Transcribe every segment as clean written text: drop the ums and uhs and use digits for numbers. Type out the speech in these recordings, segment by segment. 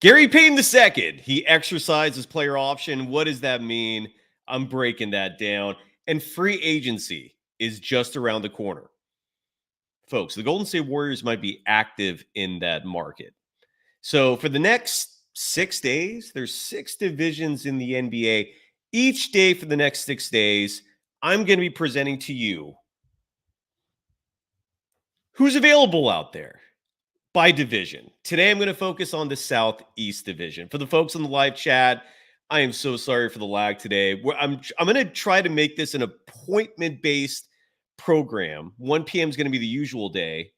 Gary Payton II, he exercised his player option. What does that mean? I'm breaking that down. And free agency is just around the corner. Folks, the Golden State Warriors might be active in that market. So for the next 6 days, there's 6 divisions in the NBA. Each day for the next 6 days, I'm going to be presenting to you who's available out there by division. Today, I'm going to focus on the Southeast Division. For the folks in the live chat, I am so sorry for the lag today. I'm going to try to make this an appointment-based program. 1 p.m. is going to be the usual day.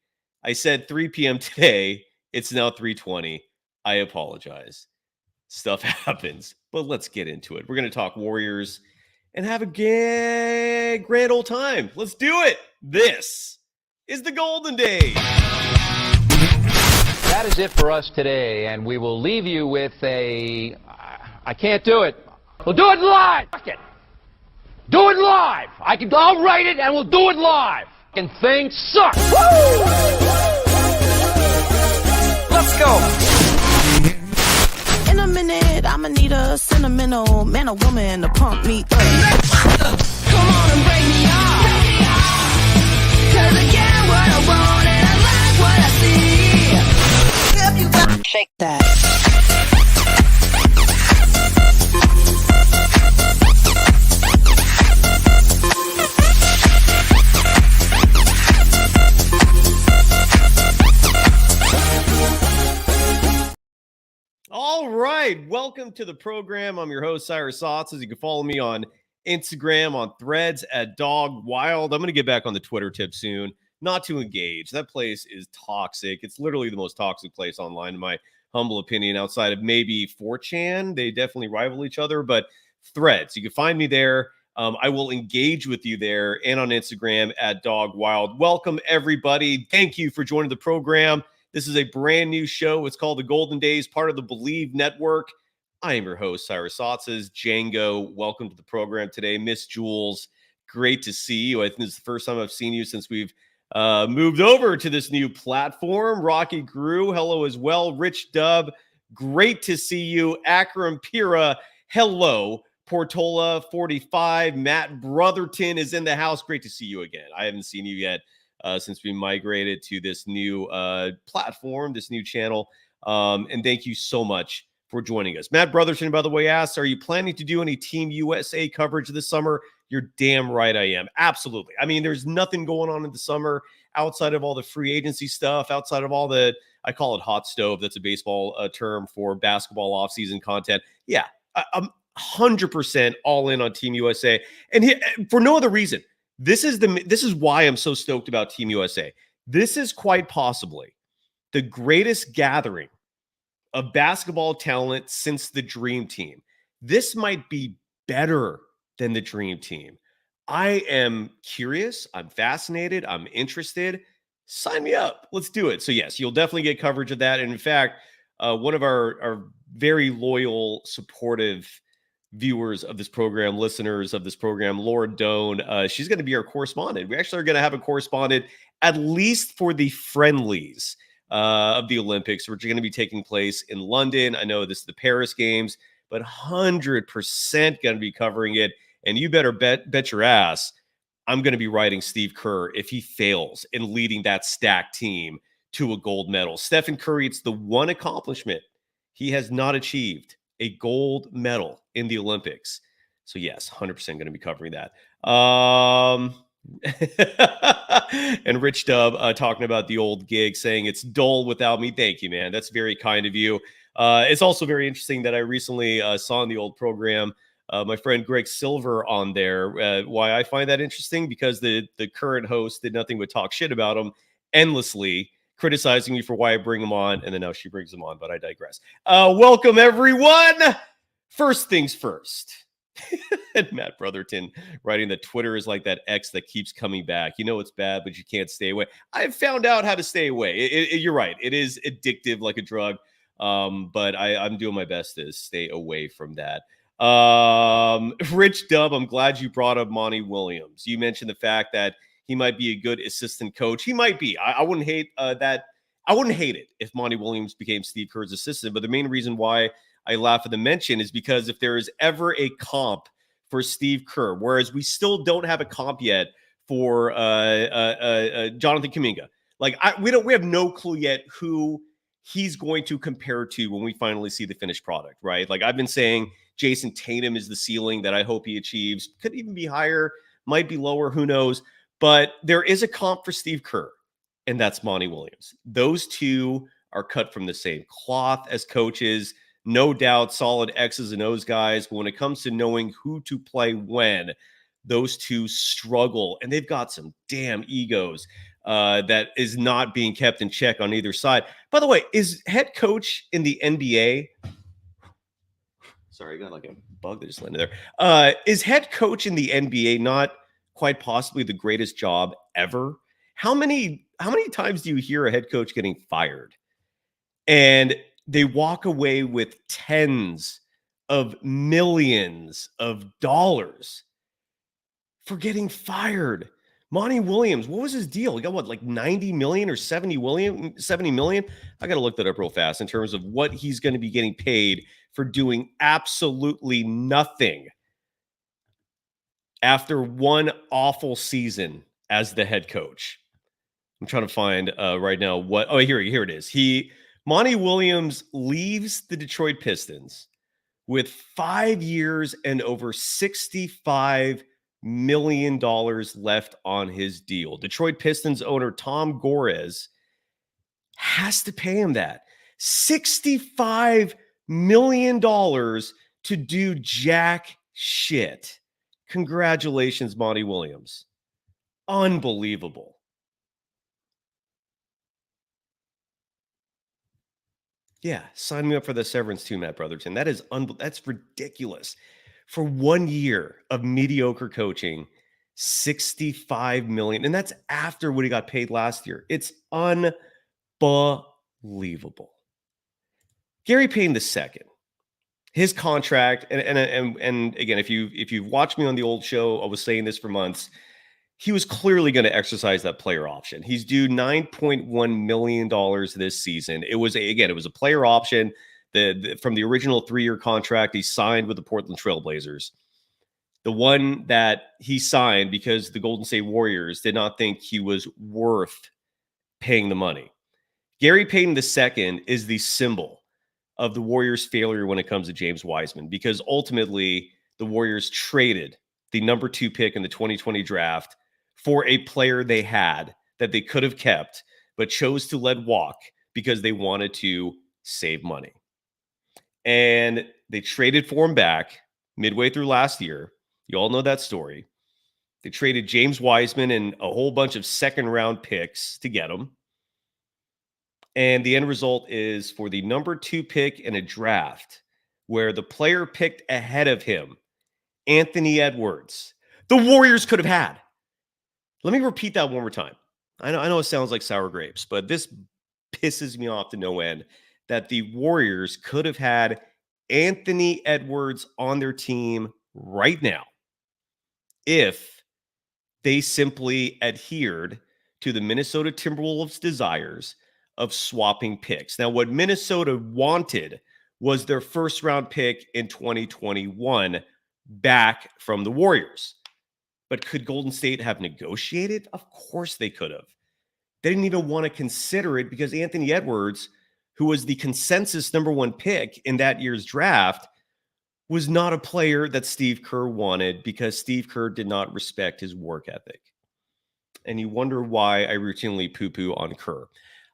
I said 3 p.m. today. It's now 3:20. I apologize. Stuff happens, but let's get into it. We're going to talk Warriors and have a grand old time. Let's do it. This is the Golden Days. That is it for us today, and we will leave you with I can't do it. We'll do it live. Fuck it. Do it live. I'll write it, and we'll do it live. Fucking thing sucks. Woo! Let's go. In a minute, I'ma need a sentimental man or woman to pump me up. Come on and break me off. 'Cause I get what I want and I like what I see. If you got shake that. All right, welcome to the program. I'm your host, Cyrus Saatsaz. You can follow me on Instagram, on Threads at Dog Wild. I'm going to get back on the Twitter tip soon. Not to engage. That place is toxic. It's literally the most toxic place online, in my humble opinion, outside of maybe 4chan. They definitely rival each other, but Threads. You can find me there. I will engage with you there and on Instagram at Dog Wild. Welcome, everybody. Thank you for joining the program. This is a brand new show. It's called The Golden Days, part of the Believe Network. I am your host, Cyrus Saatsaz. Django, welcome to the program today. Miss Jules, great to see you. I think this is the first time I've seen you since we've moved over to this new platform. Rocky Grew, hello as well. Rich Dub, great to see you. Akram Pira, hello. Portola 45, Matt Brotherton is in the house. Great to see you again. I haven't seen you yet since we migrated to this new platform, this new channel. And thank you so much for joining us. Matt Brotherton, by the way, asks, are you planning to do any Team USA coverage this summer? You're damn right I am. Absolutely. I mean, there's nothing going on in the summer outside of all the free agency stuff, outside of all the, I call it hot stove. That's a baseball term for basketball offseason content. Yeah, I'm 100% all in on Team USA. And for no other reason. This is why I'm so stoked about Team USA. This is quite possibly the greatest gathering of basketball talent since the Dream Team. This might be better than the Dream Team. I am curious. I'm fascinated. I'm interested. Sign me up. Let's do it. So yes, you'll definitely get coverage of that. And in fact, one of our very loyal, supportive viewers of this program, listeners of this program, Laura Doan, she's going to be our correspondent. We actually are going to have a correspondent at least for the friendlies of the Olympics, which are going to be taking place in London. I know this is the Paris Games, but 100% going to be covering it. And you better bet your ass I'm going to be writing Steve Kerr if he fails in leading that stacked team to a gold medal. Stephen Curry, it's the one accomplishment he has not achieved, a gold medal in the Olympics. So yes, 100% going to be covering that. And Rich Dub talking about the old gig, saying it's dull without me. Thank you, man. That's very kind of you. It's also very interesting that I recently saw in the old program my friend Greg Silver on there. Why I find that interesting? Because the current host did nothing but talk shit about him endlessly, criticizing me for why I bring him on, and then now she brings him on, but I digress. Welcome, everyone. First things first. And Matt Brotherton writing that Twitter is like that X that keeps coming back. You know it's bad, but you can't stay away. I've found out how to stay away. You're right. It is addictive like a drug, but I'm doing my best to stay away from that. Rich Dub, I'm glad you brought up Monty Williams. You mentioned the fact that he might be a good assistant coach. He might be. I wouldn't hate that I wouldn't hate it if Monty Williams became Steve Kerr's assistant, but the main reason why I laugh at the mention is because if there is ever a comp for Steve Kerr, whereas we still don't have a comp yet for Jonathan Kuminga. Like we have no clue yet who he's going to compare to when we finally see the finished product, right? Like I've been saying, Jason Tatum is the ceiling that I hope he achieves. Could even be higher, might be lower, who knows? But there is a comp for Steve Kerr, and that's Monty Williams. Those two are cut from the same cloth as coaches. No doubt, solid X's and O's guys. But when it comes to knowing who to play when, those two struggle, and they've got some damn egos that is not being kept in check on either side. By the way, is head coach in the NBA? Sorry, I got like a bug that just landed there. Is head coach in the NBA not quite possibly the greatest job ever? How many times do you hear a head coach getting fired and they walk away with tens of millions of dollars for getting fired? Monty Williams, what was his deal? He got what, like 90 million or 70 million? I got to look that up real fast in terms of what he's going to be getting paid for doing absolutely nothing after one awful season as the head coach. I'm trying to find right now what. Oh, here it is. Monty Williams leaves the Detroit Pistons with 5 years and over $65 million left on his deal. Detroit Pistons owner Tom Gores has to pay him that $65 million to do jack shit. Congratulations, Monty Williams. Unbelievable. Yeah, sign me up for the severance too, Matt Brotherton. That's ridiculous. For 1 year of mediocre coaching, $65 million. And that's after what he got paid last year. It's unbelievable. Gary Payton II, his contract, and again, if you've watched me on the old show, I was saying this for months, he was clearly going to exercise that player option. He's due $9.1 million this season. It was a player option. From the original 3-year contract he signed with the Portland Trailblazers, the one that he signed because the Golden State Warriors did not think he was worth paying the money. Gary Payton II is the symbol of the Warriors' failure when it comes to James Wiseman, because ultimately the Warriors traded the number 2 pick in the 2020 draft for a player they had that they could have kept, but chose to let walk because they wanted to save money. And they traded for him back midway through last year. You all know that story. They traded James Wiseman and a whole bunch of second-round picks to get him. And the end result is for the number 2 pick in a draft where the player picked ahead of him, Anthony Edwards, the Warriors could have had. Let me repeat that one more time. I know it sounds like sour grapes, but this pisses me off to no end that the Warriors could have had Anthony Edwards on their team right now if they simply adhered to the Minnesota Timberwolves' desires of swapping picks. Now, what Minnesota wanted was their first-round pick in 2021 back from the Warriors. But could Golden State have negotiated? Of course they could have. They didn't even want to consider it because Anthony Edwards, who was the consensus number 1 pick in that year's draft, was not a player that Steve Kerr wanted because Steve Kerr did not respect his work ethic. And you wonder why I routinely poo-poo on Kerr.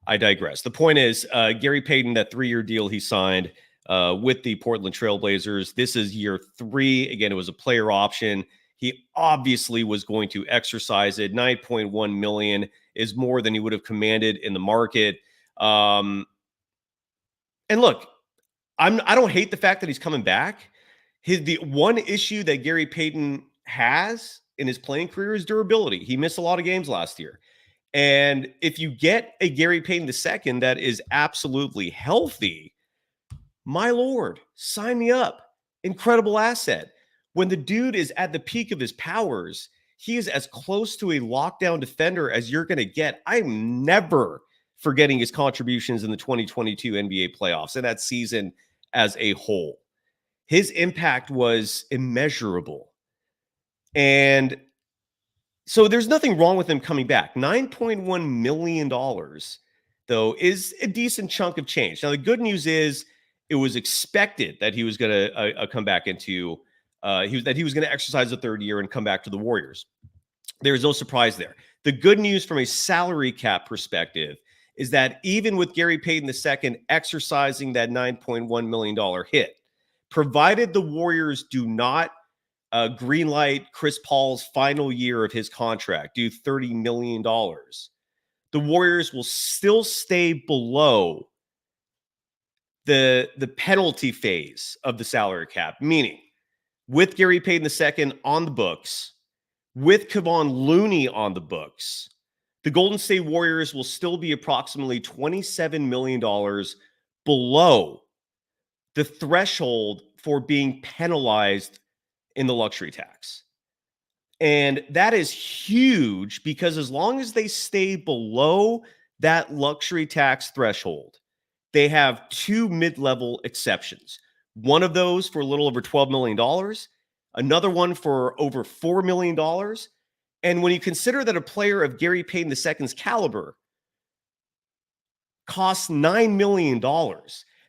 I digress. The point is, Gary Payton, that 3-year deal he signed with the Portland Trailblazers, this is year 3. Again, it was a player option. He obviously was going to exercise it. $9.1 million is more than he would have commanded in the market. And look, I don't hate the fact that he's coming back. The one issue that Gary Payton has in his playing career is durability. He missed a lot of games last year. And if you get a Gary Payton II that is absolutely healthy, my Lord, sign me up. Incredible asset. When the dude is at the peak of his powers, he is as close to a lockdown defender as you're going to get. I'm never forgetting his contributions in the 2022 NBA playoffs and that season as a whole. His impact was immeasurable. And so there's nothing wrong with him coming back. $9.1 million, though, is a decent chunk of change. Now, the good news is it was expected that he was going to come back into that he was going to exercise the third year and come back to the Warriors. There's no surprise there. The good news from a salary cap perspective is that even with Gary Payton II exercising that $9.1 million hit, provided the Warriors do not greenlight Chris Paul's final year of his contract, due $30 million, the Warriors will still stay below the penalty phase of the salary cap, meaning with Gary Payton II on the books, with Kevon Looney on the books, the Golden State Warriors will still be approximately $27 million below the threshold for being penalized in the luxury tax. And that is huge because as long as they stay below that luxury tax threshold, they have two mid-level exceptions. One of those for a little over $12 million, another one for over $4 million. And when you consider that a player of Gary Payton II's caliber costs $9 million,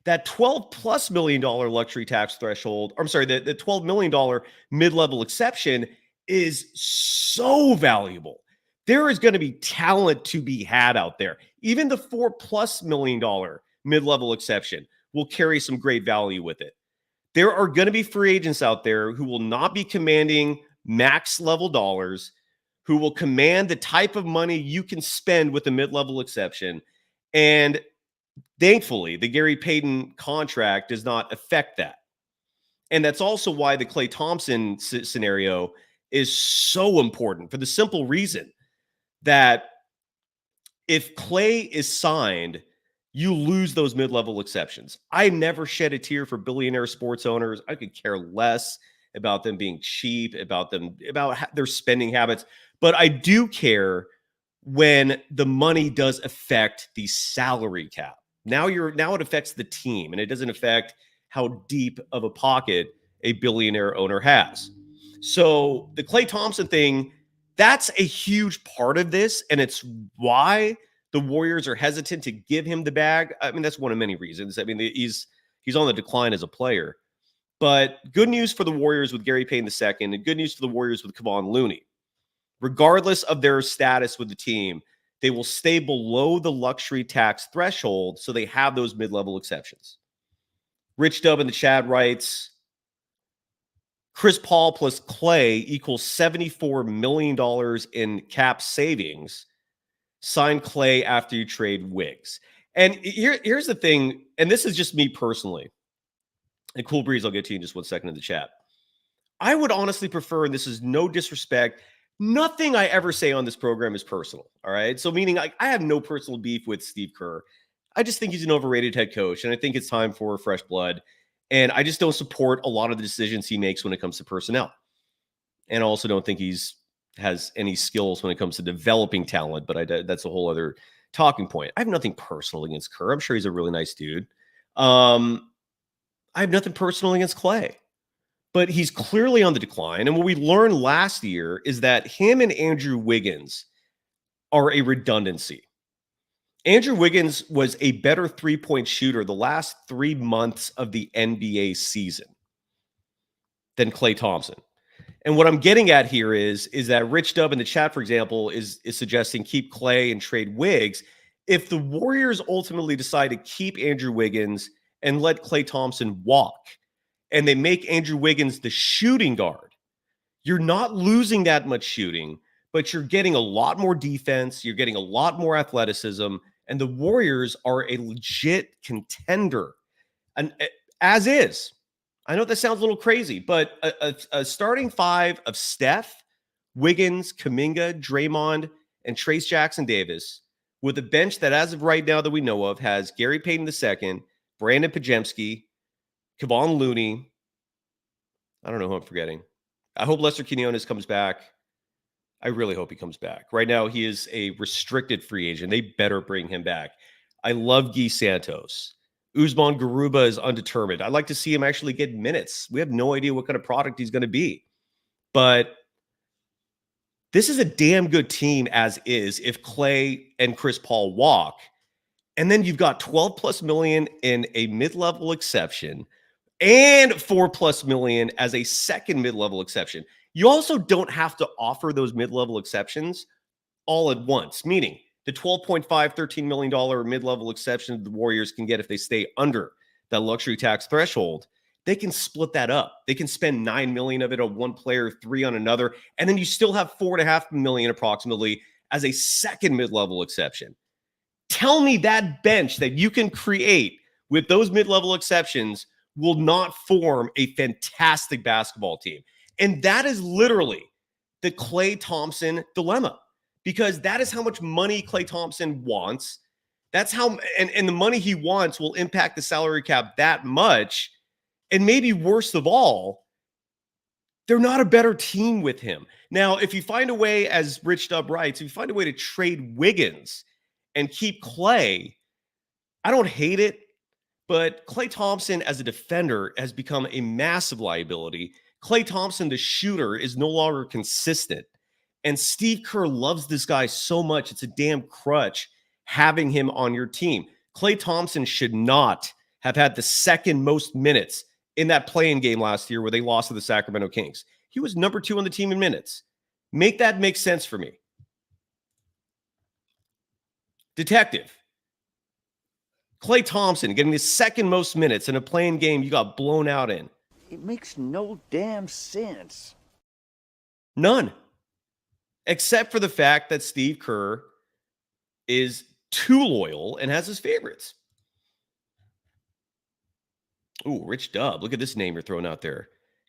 that $12+ million luxury tax threshold, the $12 million mid-level exception is so valuable. There is going to be talent to be had out there. Even the $4+ million mid-level exception will carry some great value with it. There are going to be free agents out there who will not be commanding max level dollars, who will command the type of money you can spend with a mid-level exception. And thankfully, the Gary Payton contract does not affect that. And that's also why the Klay Thompson scenario is so important, for the simple reason that if Klay is signed, you lose those mid-level exceptions. I never shed a tear for billionaire sports owners. I could care less about them being cheap, about their spending habits. But I do care when the money does affect the salary cap. Now it affects the team, and it doesn't affect how deep of a pocket a billionaire owner has. So the Klay Thompson thing, that's a huge part of this, and it's why the Warriors are hesitant to give him the bag. I mean, that's one of many reasons. I mean, he's on the decline as a player. But good news for the Warriors with Gary Payton II, and good news for the Warriors with Kevon Looney. Regardless of their status with the team, they will stay below the luxury tax threshold, so they have those mid-level exceptions. Rich Dub in the chat writes, Chris Paul plus Klay equals $74 million in cap savings. Sign Klay after you trade Wiggs. And here's the thing, and this is just me personally. And Cool Breeze, I'll get to you in just 1 second in the chat. I would honestly prefer, and this is no disrespect, nothing I ever say on this program is personal, all right? So meaning I have no personal beef with Steve Kerr. I just think he's an overrated head coach, and I think it's time for fresh blood. And I just don't support a lot of the decisions he makes when it comes to personnel. And I also don't think has any skills when it comes to developing talent, but that's a whole other talking point. I have nothing personal against Kerr. I'm sure he's a really nice dude. I have nothing personal against Klay. But he's clearly on the decline. And what we learned last year is that him and Andrew Wiggins are a redundancy. Andrew Wiggins was a better three-point shooter the last 3 months of the NBA season than Klay Thompson. And what I'm getting at here is that Rich Dub in the chat, for example, is suggesting keep Klay and trade Wiggs. If the Warriors ultimately decide to keep Andrew Wiggins and let Klay Thompson walk, and they make Andrew Wiggins the shooting guard, you're not losing that much shooting, but you're getting a lot more defense. You're getting a lot more athleticism, and the Warriors are a legit contender. And as is, I know that sounds a little crazy, but a starting five of Steph, Wiggins, Kuminga, Draymond, and Trace Jackson-Davis, with a bench that as of right now that we know of has Gary Payton II, Brandon Pajemski, Kevon Looney. I don't know who I'm forgetting. I hope Lester Quinones comes back. I really hope he comes back. Right now, he is a restricted free agent. They better bring him back. I love Guy Santos. Usman Garuba is undetermined. I'd like to see him actually get minutes. We have no idea what kind of product he's going to be. But this is a damn good team as is if Klay and Chris Paul walk. And then you've got 12 plus million in a mid-level exception and 4 plus million as a second mid-level exception. You also don't have to offer those mid-level exceptions all at once, meaning the $12.5, $13 million mid-level exception the Warriors can get if they stay under that luxury tax threshold. They can split that up. They can spend $9 million of it on one player, 3 on another, and then you still have $4.5 million approximately as a second mid-level exception. Tell me that bench that you can create with those mid-level exceptions will not form a fantastic basketball team. And that is literally the Klay Thompson dilemma, because that is how much money Klay Thompson wants. That's how, and the money he wants will impact the salary cap that much. And maybe worst of all, they're not a better team with him. Now, if you find a way, as Rich Dub writes, if you find a way to trade Wiggins and keep Klay, I don't hate it, but Klay Thompson as a defender has become a massive liability. Klay Thompson, the shooter, is no longer consistent. And Steve Kerr loves this guy so much, it's a damn crutch having him on your team. Klay Thompson should not have had the second most minutes in that play-in game last year where they lost to the Sacramento Kings. He was number 2 on the team in minutes. Make that make sense for me. Detective. Klay Thompson getting the second most minutes in a play-in game you got blown out in. It makes no damn sense. None. Except for the fact that Steve Kerr is too loyal and has his favorites. Ooh, Rich Dub. Look at this name you're throwing out there.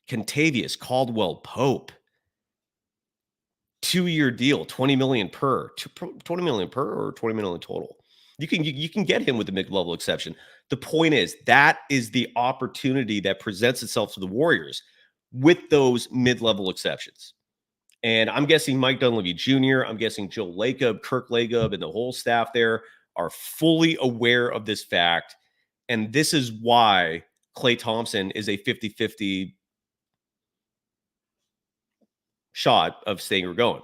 Kentavious Caldwell Pope. 2-year deal, $20 million per. $20 million per or $20 million total? You can get him with the mid-level exception. The point is, that is the opportunity that presents itself to the Warriors with those mid-level exceptions. And I'm guessing Mike Dunleavy Jr., I'm guessing Joe Lacob, Kirk Lacob, and the whole staff there are fully aware of this fact. And this is why Klay Thompson is a 50-50 shot of staying or going.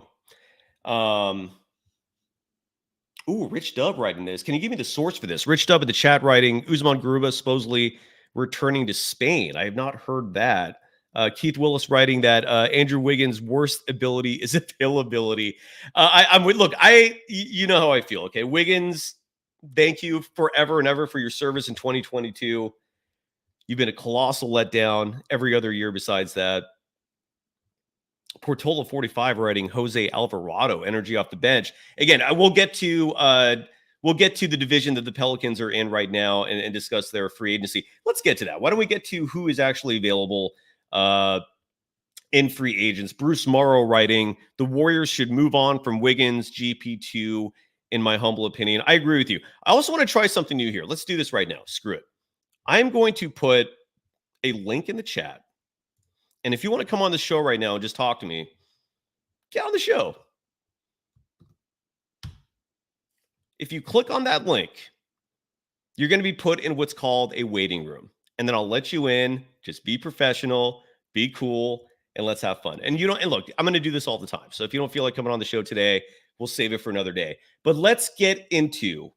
Ooh, Rich Dub writing this. Can you give me the source for this? Rich Dub in the chat writing, Usman Garuba supposedly returning to Spain. I have not heard that. Keith Willis writing that Andrew Wiggins' worst ability is availability. You know how I feel, okay? Wiggins, thank you forever and ever for your service in 2022. You've been a colossal letdown every other year besides that. Portola 45 writing Jose Alvarado, energy off the bench. Again, we'll get to the division that the Pelicans are in right now and discuss their free agency. Let's get to that. Why don't we get to who is actually available in free agents? Bruce Morrow writing, the Warriors should move on from Wiggins, GP2, in my humble opinion. I agree with you. I also want to try something new here. Let's do this right now. Screw it. I'm going to put a link in the chat. And if you want to come on the show right now and just talk to me, get on the show. If you click on that link, you're going to be put in what's called a waiting room. And then I'll let you in. Just be professional, be cool, and let's have fun. And look, I'm going to do this all the time. So if you don't feel like coming on the show today, we'll save it for another day. But let's get into,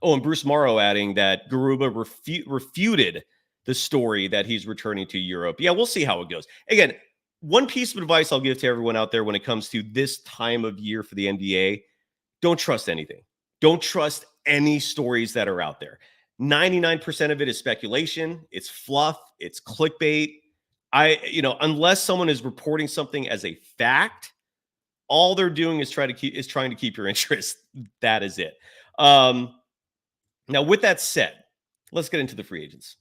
and Bruce Morrow adding that Garuba refuted the story that he's returning to Europe. Yeah, we'll see how it goes. Again, one piece of advice I'll give to everyone out there when it comes to this time of year for the NBA, don't trust anything. Don't trust any stories that are out there. 99% of it is speculation. It's fluff. It's clickbait. Unless someone is reporting something as a fact, all they're doing is trying to keep your interest. That is it. Now, with that said, let's get into the free agents.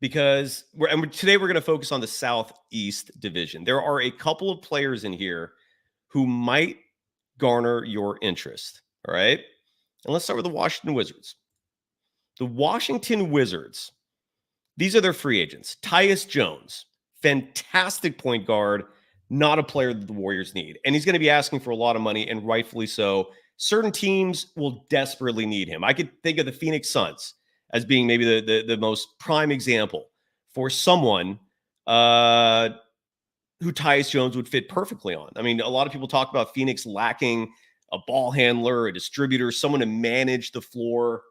Because today we're going to focus on the Southeast Division. There are a couple of players in here who might garner your interest. All right. And let's start with the Washington Wizards. The Washington Wizards, these are their free agents. Tyus Jones, fantastic point guard, not a player that the Warriors need. And he's going to be asking for a lot of money, and rightfully so. Certain teams will desperately need him. I could think of the Phoenix Suns as being maybe the most prime example for someone who Tyus Jones would fit perfectly on. I mean, a lot of people talk about Phoenix lacking a ball handler, a distributor, someone to manage the floor.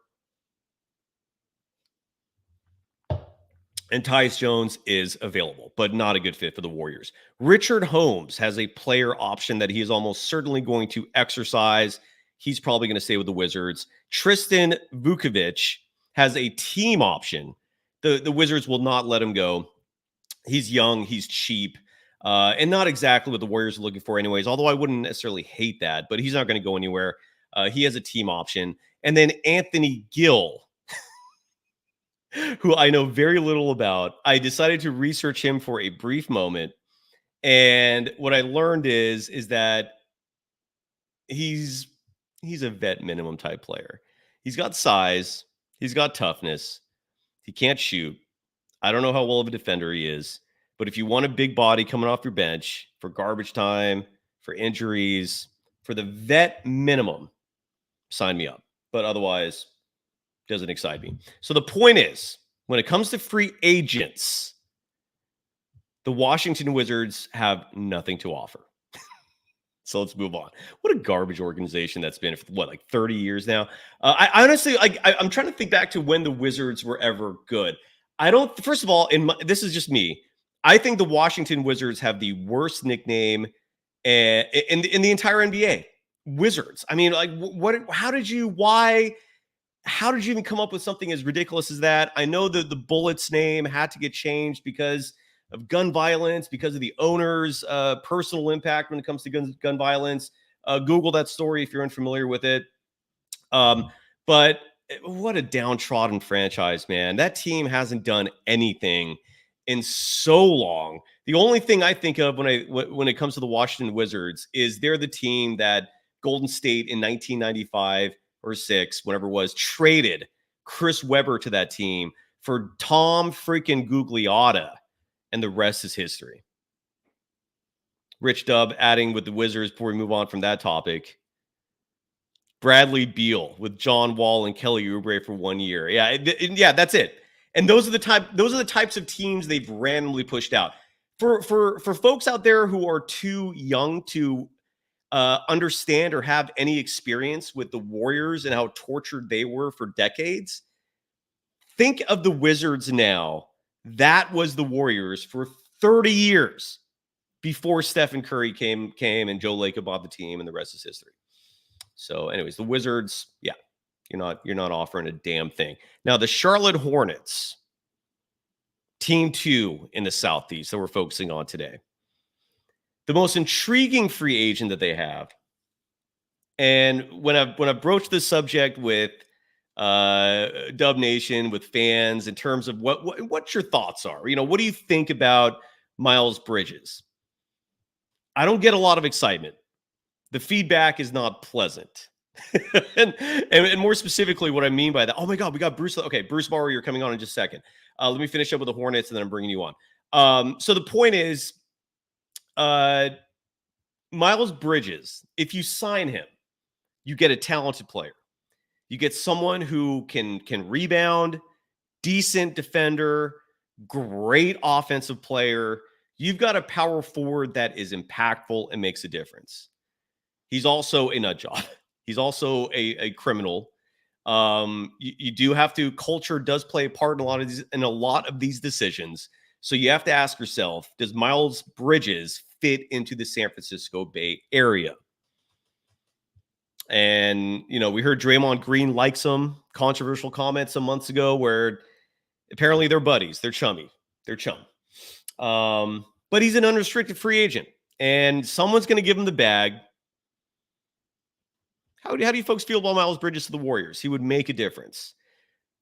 And Tyus Jones is available, but not a good fit for the Warriors. Richard Holmes has a player option that he is almost certainly going to exercise. He's probably going to stay with the Wizards. Tristan Vukovic has a team option. The Wizards will not let him go. He's young, he's cheap, and not exactly what the Warriors are looking for anyways, although I wouldn't necessarily hate that, but he's not going to go anywhere. He has a team option. And then Anthony Gill, who I know very little about. I decided to research him for a brief moment. And what I learned is that he's a vet minimum type player. He's got size. He's got toughness. He can't shoot. I don't know how well of a defender he is. But if you want a big body coming off your bench for garbage time, for injuries, for the vet minimum, sign me up. But otherwise, doesn't excite me. So the point is, when it comes to free agents, the Washington Wizards have nothing to offer. So let's move on. What a garbage organization that's been for like 30 years now. I honestly, I'm trying to think back to when the Wizards were ever good. First of all, this is just me. I think the Washington Wizards have the worst nickname in the entire NBA. Wizards. I mean, like, how did you even come up with something as ridiculous as that? I know that the Bullets name had to get changed because of gun violence, because of the owner's personal impact when it comes to gun violence. Google that story if you're unfamiliar with it. But what a downtrodden franchise, man. That team hasn't done anything in so long. The only thing I think of when it comes to the Washington Wizards is they're the team that Golden State in 1995 or 6, whenever it was, traded Chris Webber to that team for Tom freaking Gugliotta, and the rest is history. Rich Dub adding with the Wizards before we move on from that topic. Bradley Beal with John Wall and Kelly Oubre for 1 year. Yeah, that's it. And those are the types of teams they've randomly pushed out. For folks out there who are too young to understand or have any experience with the Warriors and how tortured they were for decades, think of the Wizards now. That was the Warriors for 30 years before Stephen Curry came and Joe Lacob bought the team, and the rest is history. So anyways, the Wizards, yeah, you're not offering a damn thing. Now, the Charlotte Hornets, team 2 in the Southeast that we're focusing on today. The most intriguing free agent that they have, and when I broached this subject with Dub Nation, with fans, in terms of what your thoughts are, what do you think about Miles Bridges? I don't get a lot of excitement. The feedback is not pleasant. and more specifically, what I mean by that, oh my God, we got Bruce. Okay, Bruce Morrow, you're coming on in just a second. Let me finish up with the Hornets, and then I'm bringing you on. So the point is, Miles Bridges, if you sign him, you get a talented player. You get someone who can rebound, decent defender, great offensive player. You've got a power forward that is impactful and makes a difference. He's also a nut job. He's also a criminal. You do have to. Culture does play a part in a lot of these decisions. So you have to ask yourself: does Miles Bridges fit into the San Francisco Bay Area? And we heard Draymond Green likes him. Controversial comment some months ago where apparently they're buddies. They're chummy. They're chum. But he's an unrestricted free agent, and someone's going to give him the bag. How do you folks feel about Miles Bridges to the Warriors? He would make a difference.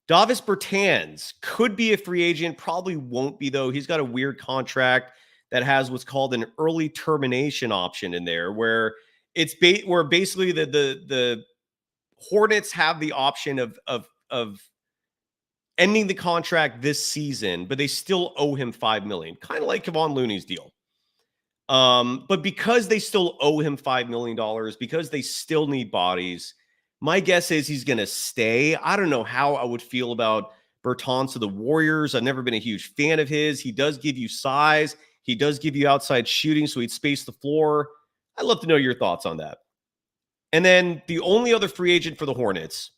Davis Bertans could be a free agent. Probably won't be, though. He's got a weird contract that has what's called an early termination option in there, where it's where basically the Hornets have the option of ending the contract this season, but they still owe him $5 million, kind of like Kevon Looney's deal. But because they still owe him $5 million, because they still need bodies, my guess is he's going to stay. I don't know how I would feel about Bertans to the Warriors. I've never been a huge fan of his. He does give you size. He does give you outside shooting, so he'd space the floor. I'd love to know your thoughts on that. And then the only other free agent for the Hornets,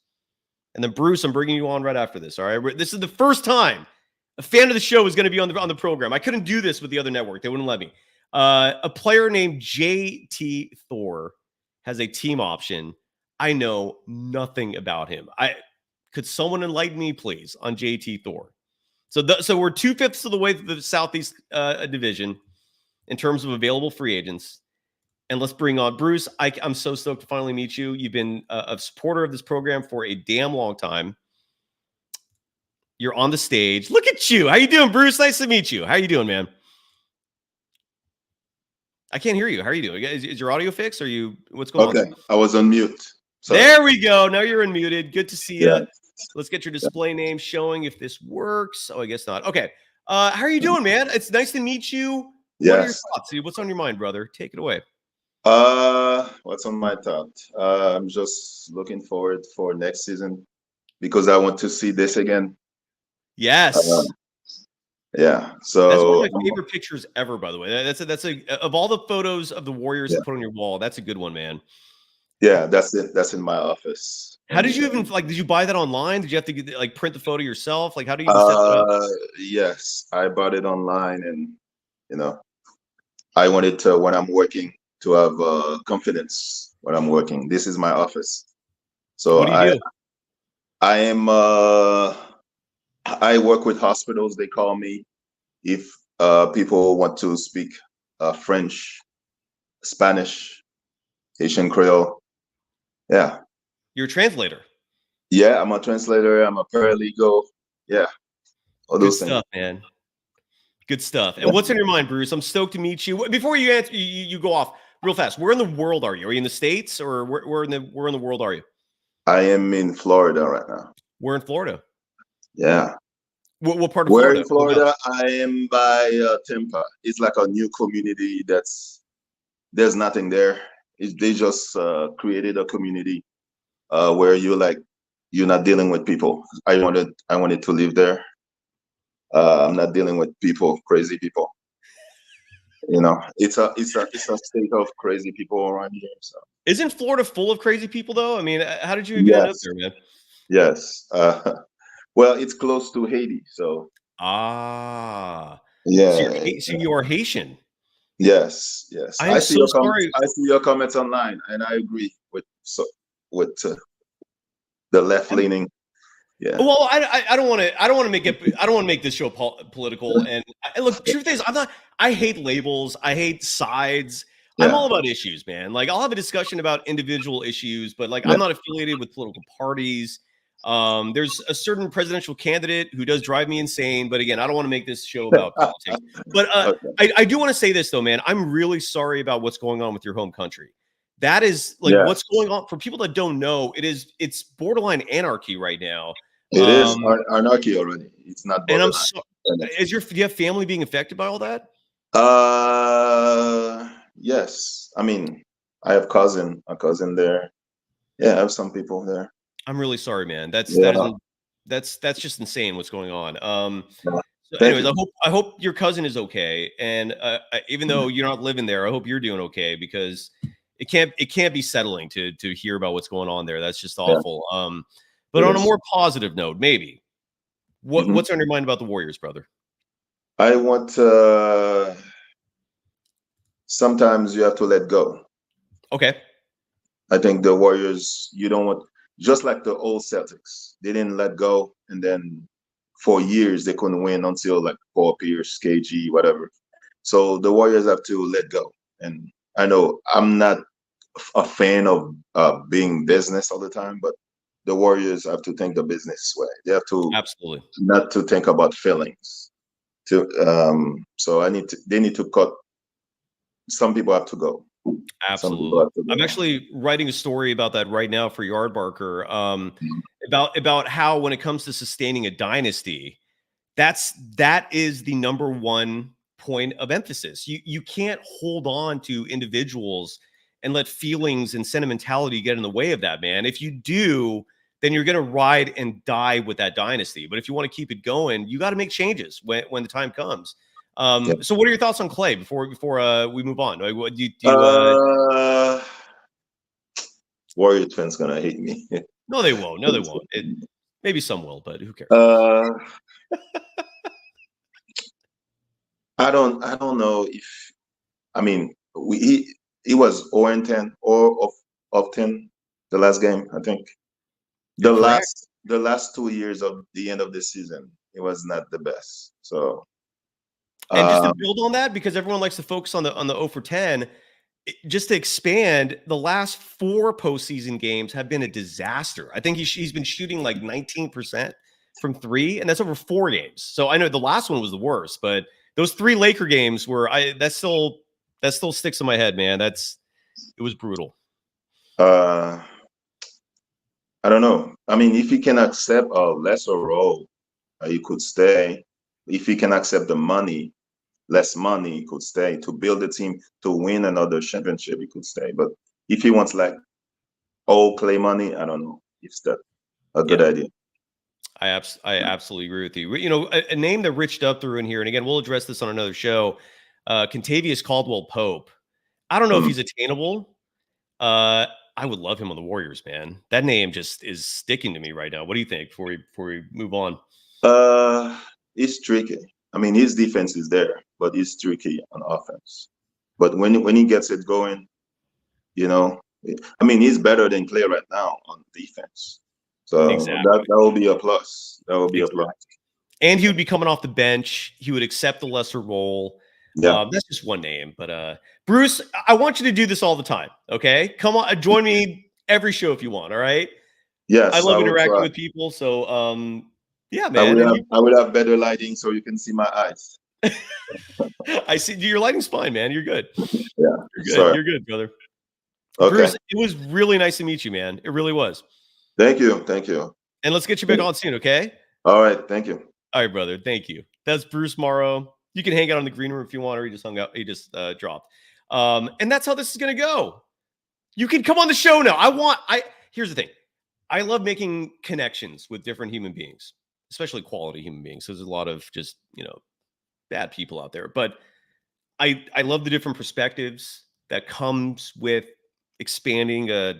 and then Bruce, I'm bringing you on right after this, all right? This is the first time a fan of the show is going to be on the program. I couldn't do this with the other network. They wouldn't let me. A player named JT Thor has a team option. I know nothing about him. Could someone enlighten me, please, on JT Thor? So we're 2/5 of the way to the Southeast Division in terms of available free agents. And let's bring on Bruce. I'm so stoked to finally meet you. You've been a supporter of this program for a damn long time. You're on the stage. Look at you. How you doing, Bruce? Nice to meet you. How you doing, man? I can't hear you. How are you doing? Is your audio fixed? What's going on? Okay, I was on mute. Sorry. There we go. Now you're unmuted. Good to see you. Yeah. Let's get your display name showing if this works. Oh, I guess not. Okay. How are you doing, man? It's nice to meet you. What are your Yes. thoughts? What's on your mind, brother? Take it away. What's on my thought? I'm just looking forward for next season because I want to see this again. Yes. Yeah. That's So one of my favorite pictures ever, by the way. That's of all the photos of the Warriors to put on your wall, that's a good one, man. yeah, that's it. That's in my office. How did you even did you buy that online? Did you have to print the photo yourself? How do you even set that up? Yes, I bought it online, and I wanted to when I'm working to have confidence when I'm working. This is my office. So What do you do? I am I work with hospitals. They call me if people want to speak French, Spanish, Haitian Creole. Yeah. You're a translator. Yeah, I'm a translator. I'm a paralegal. Yeah. All Good those things. stuff, man. Good stuff. And what's on your mind, Bruce? I'm stoked to meet you. Before you answer, you go off real fast. Where in the world are you? Are you in the States or where in the world are you? I am in Florida right now. We're in Florida. Yeah. What part of Where Florida? in Florida? I am by Tampa. It's like a new community there's nothing there. They just created a community where you're not dealing with people. I wanted to live there. I'm not dealing with people, crazy people. It's a state of crazy people around here. So Isn't Florida full of crazy people, though? I mean, how did you even end up yes, there, man? yes. Well, it's close to Haiti, so Ah. yeah. So you are Haitian. Yes, yes. I am so sorry. I see your comments online, and I agree with the left leaning. Yeah. Well, I don't want to make this show political. And look, truth is, I hate labels. I hate sides. I'm all about issues, man. I'll have a discussion about individual issues, but I'm not affiliated with political parties. There's a certain presidential candidate who does drive me insane, but again, I don't want to make this show about politics. But Okay. I do want to say this though, man. I'm really sorry about what's going on with your home country. That is what's going on for people that don't know. It's borderline anarchy right now. It is anarchy already. It's not. And do you have family being affected by all that? Yes. I mean, I have a cousin there. Yeah, I have some people there. I'm really sorry, man. That's just insane what's going on. So anyways, I hope your cousin is okay. And even though you're not living there, I hope you're doing okay because it can't be settling to hear about what's going on there. That's just awful. But on a more positive note, maybe what's on your mind about the Warriors, brother? I want sometimes you have to let go. Okay. I think the Warriors, you don't want, just like the old Celtics, they didn't let go, and then for years they couldn't win until Paul Pierce, KG, whatever. So the Warriors have to let go. And I know I'm not a fan of being business all the time, but the Warriors have to think the business way. They have to absolutely not to think about feelings. So they need to cut. Some people have to go. Absolutely. I'm actually writing a story about that right now for Yardbarker. About how when it comes to sustaining a dynasty, that is the number one point of emphasis. You can't hold on to individuals and let feelings and sentimentality get in the way of that, man. If you do, then you're going to ride and die with that dynasty. But if you want to keep it going, you got to make changes when the time comes. So what are your thoughts on Klay before we move on? Warrior fans gonna hate me. No, they won't. No, they won't. Maybe some will, but who cares? I don't know if, I mean, he was 0-10 or of 10 the last game, I think. The last 2 years of the end of the season, it was not the best. So and just to build on that, because everyone likes to focus on the 0 for 10, just to expand, the last 4 postseason games have been a disaster. I think he's been shooting like 19% from 3, and that's over 4 games. So I know the last one was the worst, but those 3 Laker games were that still sticks in my head, man. It was brutal. I don't know. I mean, if he can accept a lesser role, he could stay. If he can accept the money, less money, he could stay. To build a team to win another championship, he could stay. But if he wants like all Klay money, I don't know if that's a good idea. I absolutely agree with you. You know, a name that Rich Dub threw in here, and again, we'll address this on another show. Kentavious Caldwell-Pope. I don't know if he's attainable. I would love him on the Warriors, man. That name just is sticking to me right now. What do you think before we move on? It's tricky. I mean, his defense is there, but it's tricky on offense. But when he gets it going, you know, I mean, he's better than Klay right now on defense. So that will be a plus. That will be a plus. And he would be coming off the bench. He would accept the lesser role. Yeah, that's just one name. But Bruce, I want you to do this all the time. Okay, come on, join me every show if you want. All right. Yes, I love interacting with people. So, yeah, man. I would have better lighting so you can see my eyes. I see your lighting's fine, man. You're good. Yeah, you're good. Sorry. You're good, brother. Okay. Bruce, it was really nice to meet you, man. It really was. Thank you. Thank you. And let's get you back on soon, okay? All right. Thank you. All right, brother. Thank you. That's Bruce Morrow. You can hang out in the green room if you want, or he just hung out. He just dropped. And that's how this is going to go. You can come on the show now. Here's the thing. I love making connections with different human beings, especially quality human beings. There's a lot of just, bad people out there. But I love the different perspectives that comes with expanding a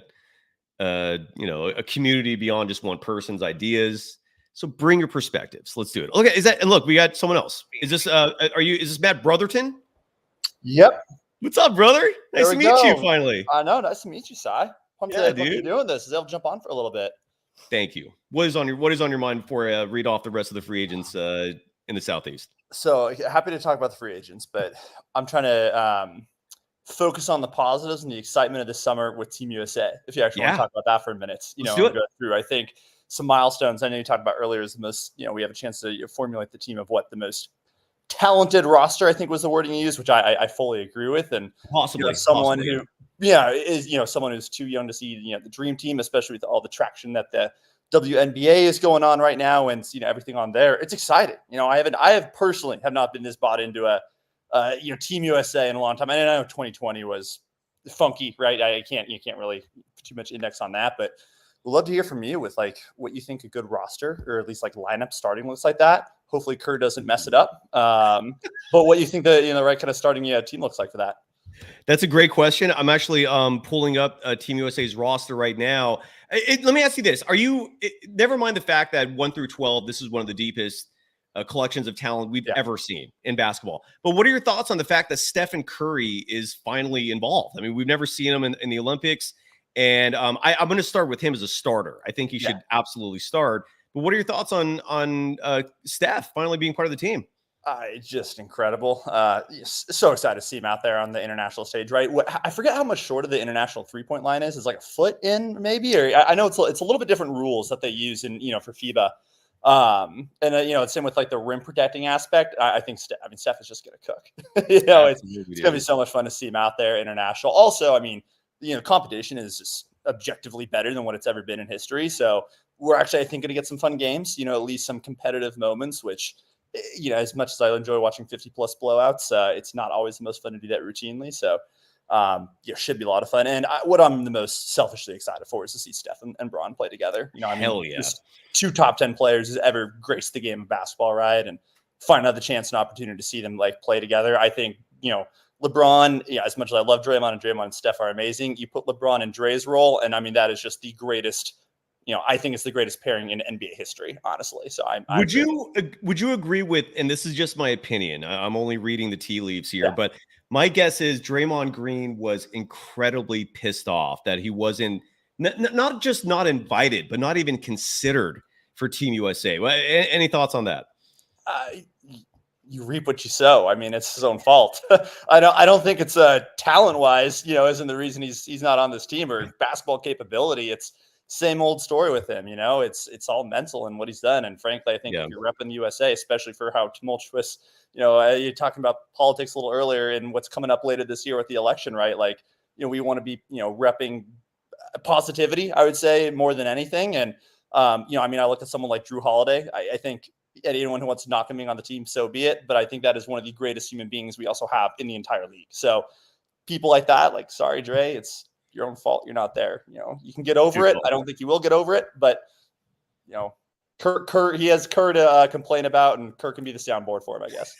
community beyond just one person's ideas. So bring your perspectives. Let's do it. Okay, and look, we got someone else. Is this is this Matt Brotherton? Yep. What's up, brother? Nice to meet you finally. I know, nice to meet you, Cy. Pumped to be doing this. I'll jump on for a little bit. Thank you. What is on your mind before I read off the rest of the free agents in the Southeast? So happy to talk about the free agents, but I'm trying to focus on the positives and the excitement of this summer with Team USA. If you actually want to talk about that for a minute, go through. I think some milestones. I know you talked about earlier is the most. We have a chance to formulate the team of what the most talented roster, I think was the wording you used, which I fully agree with, and possibly someone who is someone who's too young to see the dream team, especially with all the traction that the WNBA is going on right now, and everything on there. It's exciting. I have personally not been this bought into a Team USA in a long time. I know 2020 was funky, right? You can't really put too much index on that, but we'd love to hear from you with what you think a good roster or at least lineup starting looks like that. Hopefully Kerr doesn't mess it up. But what you think the right kind of starting team looks like for that? That's a great question. I'm actually pulling up Team USA's roster right now. Let me ask you this. Never mind the fact that 1 through 12, this is one of the deepest collections of talent we've ever seen in basketball. But what are your thoughts on the fact that Stephen Curry is finally involved? I mean, we've never seen him in the Olympics. And I'm going to start with him as a starter. I think he should absolutely start. But what are your thoughts on Steph finally being part of the team? Just incredible. So excited to see him out there on the international stage, right? I forget how much shorter the international three-point line is. It's like a foot in maybe, or I know it's a little bit different rules that they use in, for FIBA. And same with the rim protecting aspect. I think Steph is just going to cook. It's going to be so much fun to see him out there international. Also, competition is just objectively better than what it's ever been in history. So we're actually, I think, going to get some fun games, at least some competitive moments, which as much as I enjoy watching 50+ blowouts, it's not always the most fun to do that routinely. So, should be a lot of fun. And what I'm the most selfishly excited for is to see Steph and Bron play together. Hell yeah. Just 2 top 10 players has ever graced the game of basketball, right? And find another chance and opportunity to see them like play together. I think, LeBron, as much as I love Draymond and Steph are amazing, you put LeBron in Dre's role, and I mean, that is just the greatest, I think it's the greatest pairing in NBA history, honestly. So would you agree with, and this is just my opinion, I'm only reading the tea leaves here, Yeah. but my guess is Draymond Green was incredibly pissed off that he wasn't not just not invited, but not even considered for Team USA. Any thoughts on that? You reap what you sow. I mean, it's his own fault. I don't think it's talent wise, isn't the reason he's not on this team, or basketball capability. It's same old story with him. It's all mental and what he's done. And frankly, I think if you're repping the USA, especially for how tumultuous, you're talking about politics a little earlier and what's coming up later this year with the election, right? Like, we want to be, repping positivity, I would say, more than anything. And, I look at someone like Drew Holiday. I think anyone who wants to knock him on the team, so be it. But I think that is one of the greatest human beings we also have in the entire league. So people like that, like, sorry, Dre, it's your own fault. You're not there. You can get over it. I don't think you will get over it, but Kurt, he has Kurt to complain about, and Kurt can be the soundboard for him, I guess.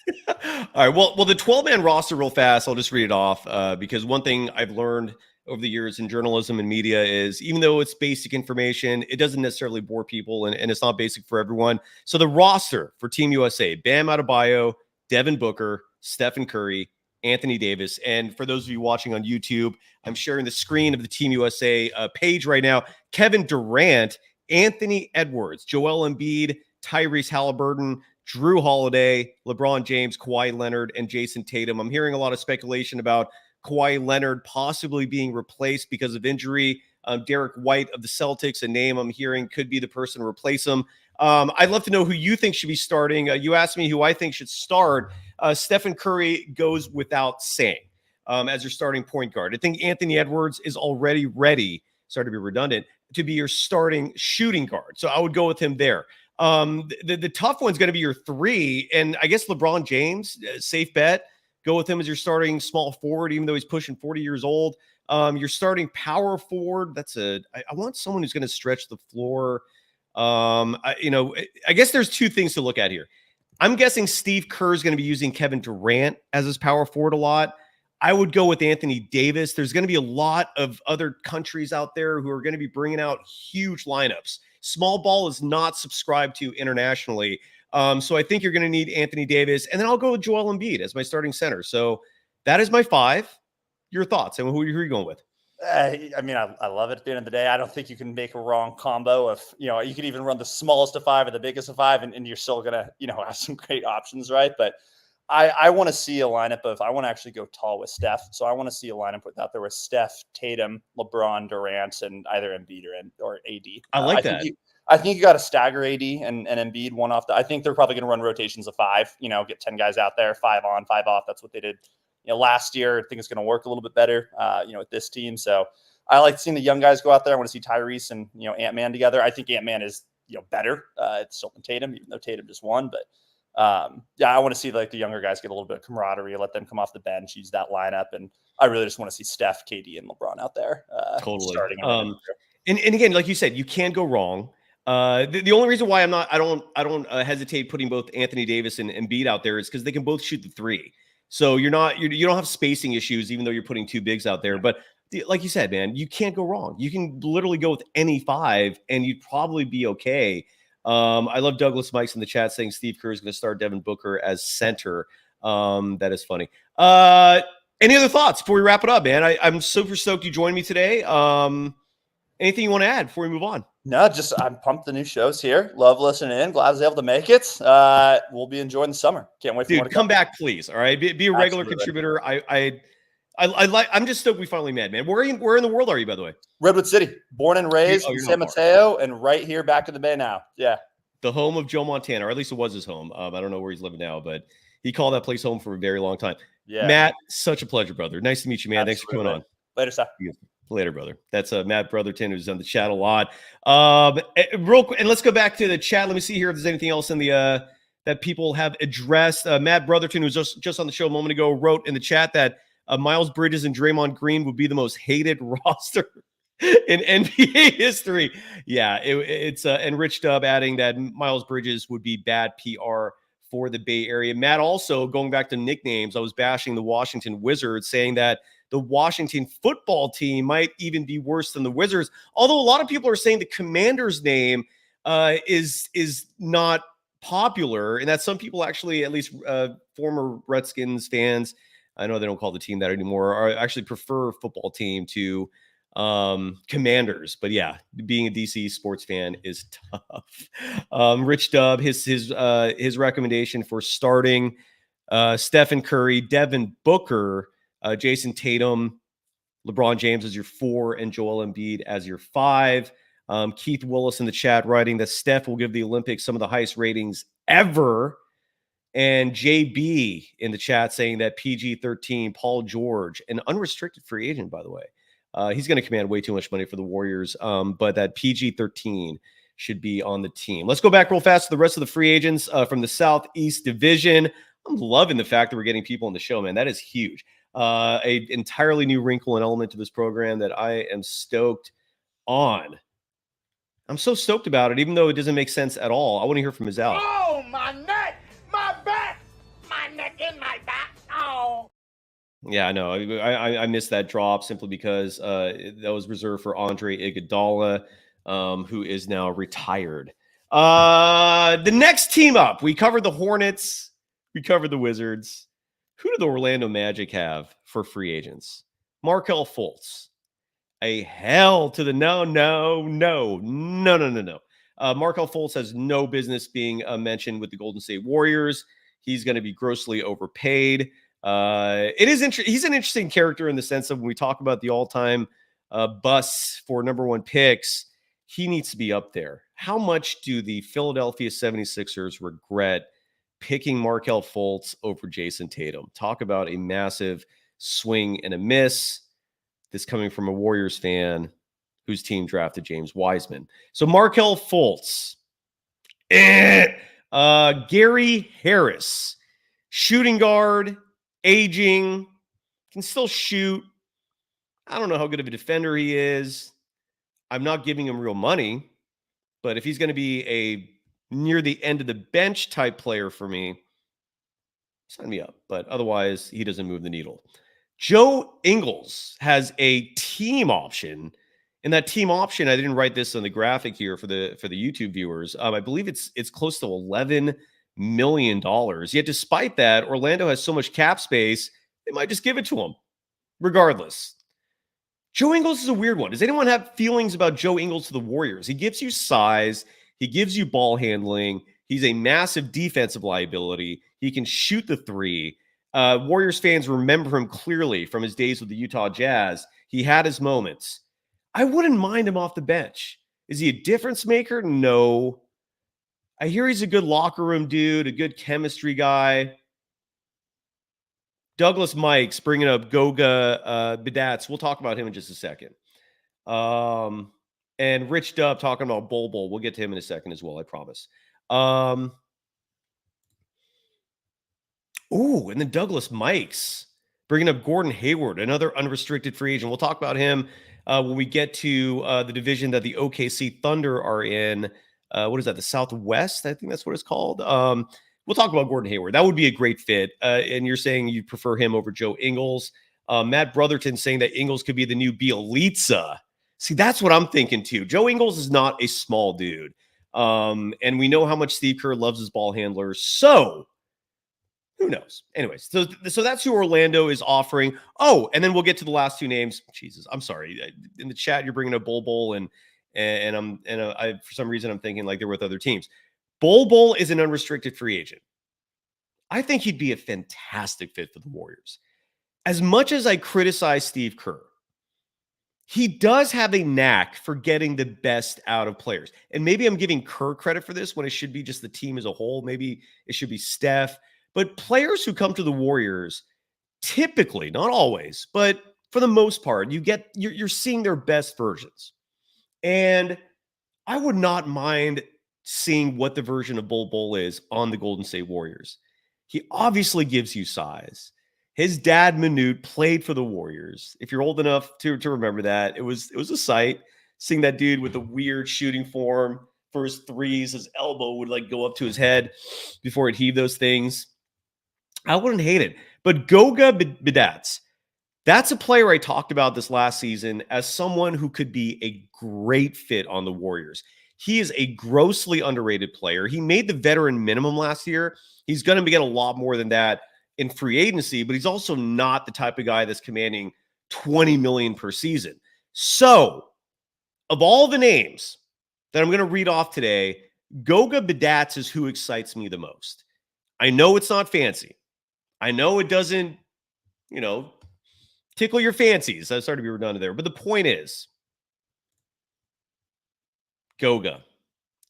All right. Well, the 12-man roster real fast. I'll just read it off because one thing I've learned over the years in journalism and media is, even though it's basic information, it doesn't necessarily bore people, and it's not basic for everyone. So the roster for Team USA: Bam Adebayo, Devin Booker, Stephen Curry, Anthony Davis. And for those of you watching on YouTube, I'm sharing the screen of the Team USA page right now. Kevin Durant, Anthony Edwards, Joel Embiid, Tyrese Halliburton, Drew Holiday, LeBron James, Kawhi Leonard, and Jason Tatum. I'm hearing a lot of speculation about Kawhi Leonard possibly being replaced because of injury. Derek White of the Celtics, a name I'm hearing could be the person to replace him. I'd love to know who you think should be starting. You asked me who I think should start. Stephen Curry goes without saying as your starting point guard. I think Anthony Edwards is already ready, sorry to be redundant, to be your starting shooting guard. So I would go with him there. The tough one's going to be your 3. And I guess LeBron James, safe bet. Go with him as your starting small forward, even though he's pushing 40 years old. Your starting power forward. I want someone who's going to stretch the floor. I guess there's 2 things to look at here. I'm guessing Steve Kerr is going to be using Kevin Durant as his power forward a lot. I would go with Anthony Davis. There's going to be a lot of other countries out there who are going to be bringing out huge lineups. Small ball is not subscribed to internationally. So I think you're going to need Anthony Davis. And then I'll go with Joel Embiid as my starting center. So that is my 5. Your thoughts? And who are you going with? I love it at the end of the day. I don't think you can make a wrong combo of, you could even run the smallest of 5 or the biggest of 5, and you're still going to, have some great options, right? But I want to see a lineup of, I want to actually go tall with Steph. So I want to see a lineup out there with Steph, Tatum, LeBron, Durant, and either Embiid or AD. I like that. I think you got to stagger AD and Embiid one off. I think they're probably going to run rotations of 5, get 10 guys out there, 5 on, 5 off. That's what they did last year. I think it's going to work a little bit better, with this team. So I like seeing the young guys go out there. I want to see Tyrese and, Ant-Man together. I think Ant-Man is, better. It's still than Tatum, even though Tatum just won. But I want to see like the younger guys get a little bit of camaraderie, let them come off the bench, use that lineup. And I really just want to see Steph, KD, and LeBron out there. Totally. Starting and again, like you said, you can't go wrong. The only reason why I don't hesitate putting both Anthony Davis and Embiid out there is because they can both shoot the 3. So you don't have spacing issues, even though you're putting 2 bigs out there. But like you said, man, you can't go wrong. You can literally go with any 5 and you'd probably be okay. I love Douglas Mikes in the chat saying Steve Kerr is going to start Devin Booker as center. That is funny. Any other thoughts before we wrap it up, man? I'm super stoked you joined me today. Anything you want to add before we move on? No, just I'm pumped the new shows here. Love listening in. Glad I was able to make it. We'll be enjoying the summer. Can't wait for more to come back, please. All right, be a regular contributor. I'm just stoked we finally met, man. Where in the world are you, by the way? Redwood City, born and raised in San Mateo, and right here back in the Bay now. Yeah, the home of Joe Montana, or at least it was his home. I don't know where he's living now, but he called that place home for a very long time. Yeah, Matt, such a pleasure, brother. Nice to meet you, man. Absolutely. Thanks for coming on. Later, Seth. Later, brother. That's Matt Brotherton, who's on the chat a lot. Real quick, and let's go back to the chat. Let me see here if there's anything else in the that people have addressed. Matt Brotherton, who was just on the show a moment ago, wrote in the chat that Miles Bridges and Draymond Green would be the most hated roster in NBA history. Yeah, it's and Rich Dub adding that Miles Bridges would be bad PR for the Bay Area. Matt also, going back to nicknames, I was bashing the Washington Wizards, saying that the Washington football team might even be worse than the Wizards. Although a lot of people are saying the Commanders name is not popular, and that some people actually, at least former Redskins fans, I know they don't call the team that anymore, are actually prefer football team to Commanders. But yeah, being a DC sports fan is tough. Rich Dub, his recommendation for starting Stephen Curry, Devin Booker, Jason Tatum, LeBron James as your 4, and Joel Embiid as your 5. Keith Willis in the chat writing that Steph will give the Olympics some of the highest ratings ever. And JB in the chat saying that PG-13, Paul George, an unrestricted free agent, by the way. He's going to command way too much money for the Warriors, but that PG-13 should be on the team. Let's go back real fast to the rest of the free agents from the Southeast Division. I'm loving the fact that we're getting people on the show, man. That is huge. A entirely new wrinkle and element to this program that I am stoked on. I'm so stoked about it, even though it doesn't make sense at all. I want to hear from Azal. Oh, my neck, my back, my neck and my back. Oh. Yeah, I know. I missed that drop simply because that was reserved for Andre Iguodala, who is now retired. The next team up, we covered the Hornets. We covered the Wizards. Who do the Orlando Magic have for free agents? Markelle Fultz. A hell to the no. Markelle Fultz has no business being mentioned with the Golden State Warriors. He's going to be grossly overpaid. He's an interesting character in the sense of when we talk about the all-time busts for number 1 picks, he needs to be up there. How much do the Philadelphia 76ers regret picking Markelle Fultz over Jason Tatum? Talk about a massive swing and a miss. This coming from a Warriors fan whose team drafted James Wiseman. So Markelle Fultz. Gary Harris. Shooting guard. Aging. Can still shoot. I don't know how good of a defender he is. I'm not giving him real money. But if he's going to be a near the end of the bench type player for me, sign me up. But otherwise, he doesn't move the needle. Joe Ingles has a team option. And that team option, I didn't write this on the graphic here for the YouTube viewers. I believe it's close to $11 million. Yet despite that, Orlando has so much cap space, they might just give it to him. Regardless. Joe Ingles is a weird one. Does anyone have feelings about Joe Ingles to the Warriors? He gives you size. He gives you ball handling. He's a massive defensive liability. He can shoot the 3. Warriors fans remember him clearly from his days with the Utah Jazz. He had his moments. I wouldn't mind him off the bench. Is he a difference maker? No. I hear he's a good locker room dude, a good chemistry guy. Douglas Mikes bringing up Goga Bidats. We'll talk about him in just a second. And Rich Dub talking about Bol Bol. We'll get to him in a second as well, I promise. And then Douglas Mikes bringing up Gordon Hayward, another unrestricted free agent. We'll talk about him when we get to the division that the OKC Thunder are in. What is that? The Southwest? I think that's what it's called. We'll talk about Gordon Hayward. That would be a great fit. And you're saying you prefer him over Joe Ingles. Matt Brotherton saying that Ingles could be the new Bielitsa. See, that's what I'm thinking too. Joe Ingles is not a small dude. And we know how much Steve Kerr loves his ball handlers. So who knows? Anyways, so that's who Orlando is offering. Oh, and then we'll get to the last 2 names. Jesus, I'm sorry. In the chat, you're bringing up Bol Bol, and I for some reason I'm thinking like they're with other teams. Bol Bol is an unrestricted free agent. I think he'd be a fantastic fit for the Warriors. As much as I criticize Steve Kerr, he does have a knack for getting the best out of players. And maybe I'm giving Kerr credit for this when it should be just the team as a whole. Maybe it should be Steph. But players who come to the Warriors, typically, not always, but for the most part, you're seeing their best versions. And I would not mind seeing what the version of Bol Bol is on the Golden State Warriors. He obviously gives you size. His dad, Manute, played for the Warriors. If you're old enough to remember that, it was a sight seeing that dude with the weird shooting form for his threes. His elbow would like go up to his head before he'd heave those things. I wouldn't hate it. But Goga Bitadze, that's a player I talked about this last season as someone who could be a great fit on the Warriors. He is a grossly underrated player. He made the veteran minimum last year. He's going to get a lot more than that in free agency, but he's also not the type of guy that's commanding $20 million per season. So, of all the names that I'm going to read off today, Goga Bitadze is who excites me the most. I know it's not fancy. I know it doesn't, tickle your fancies. I'm sorry to be redundant there, but the point is, Goga,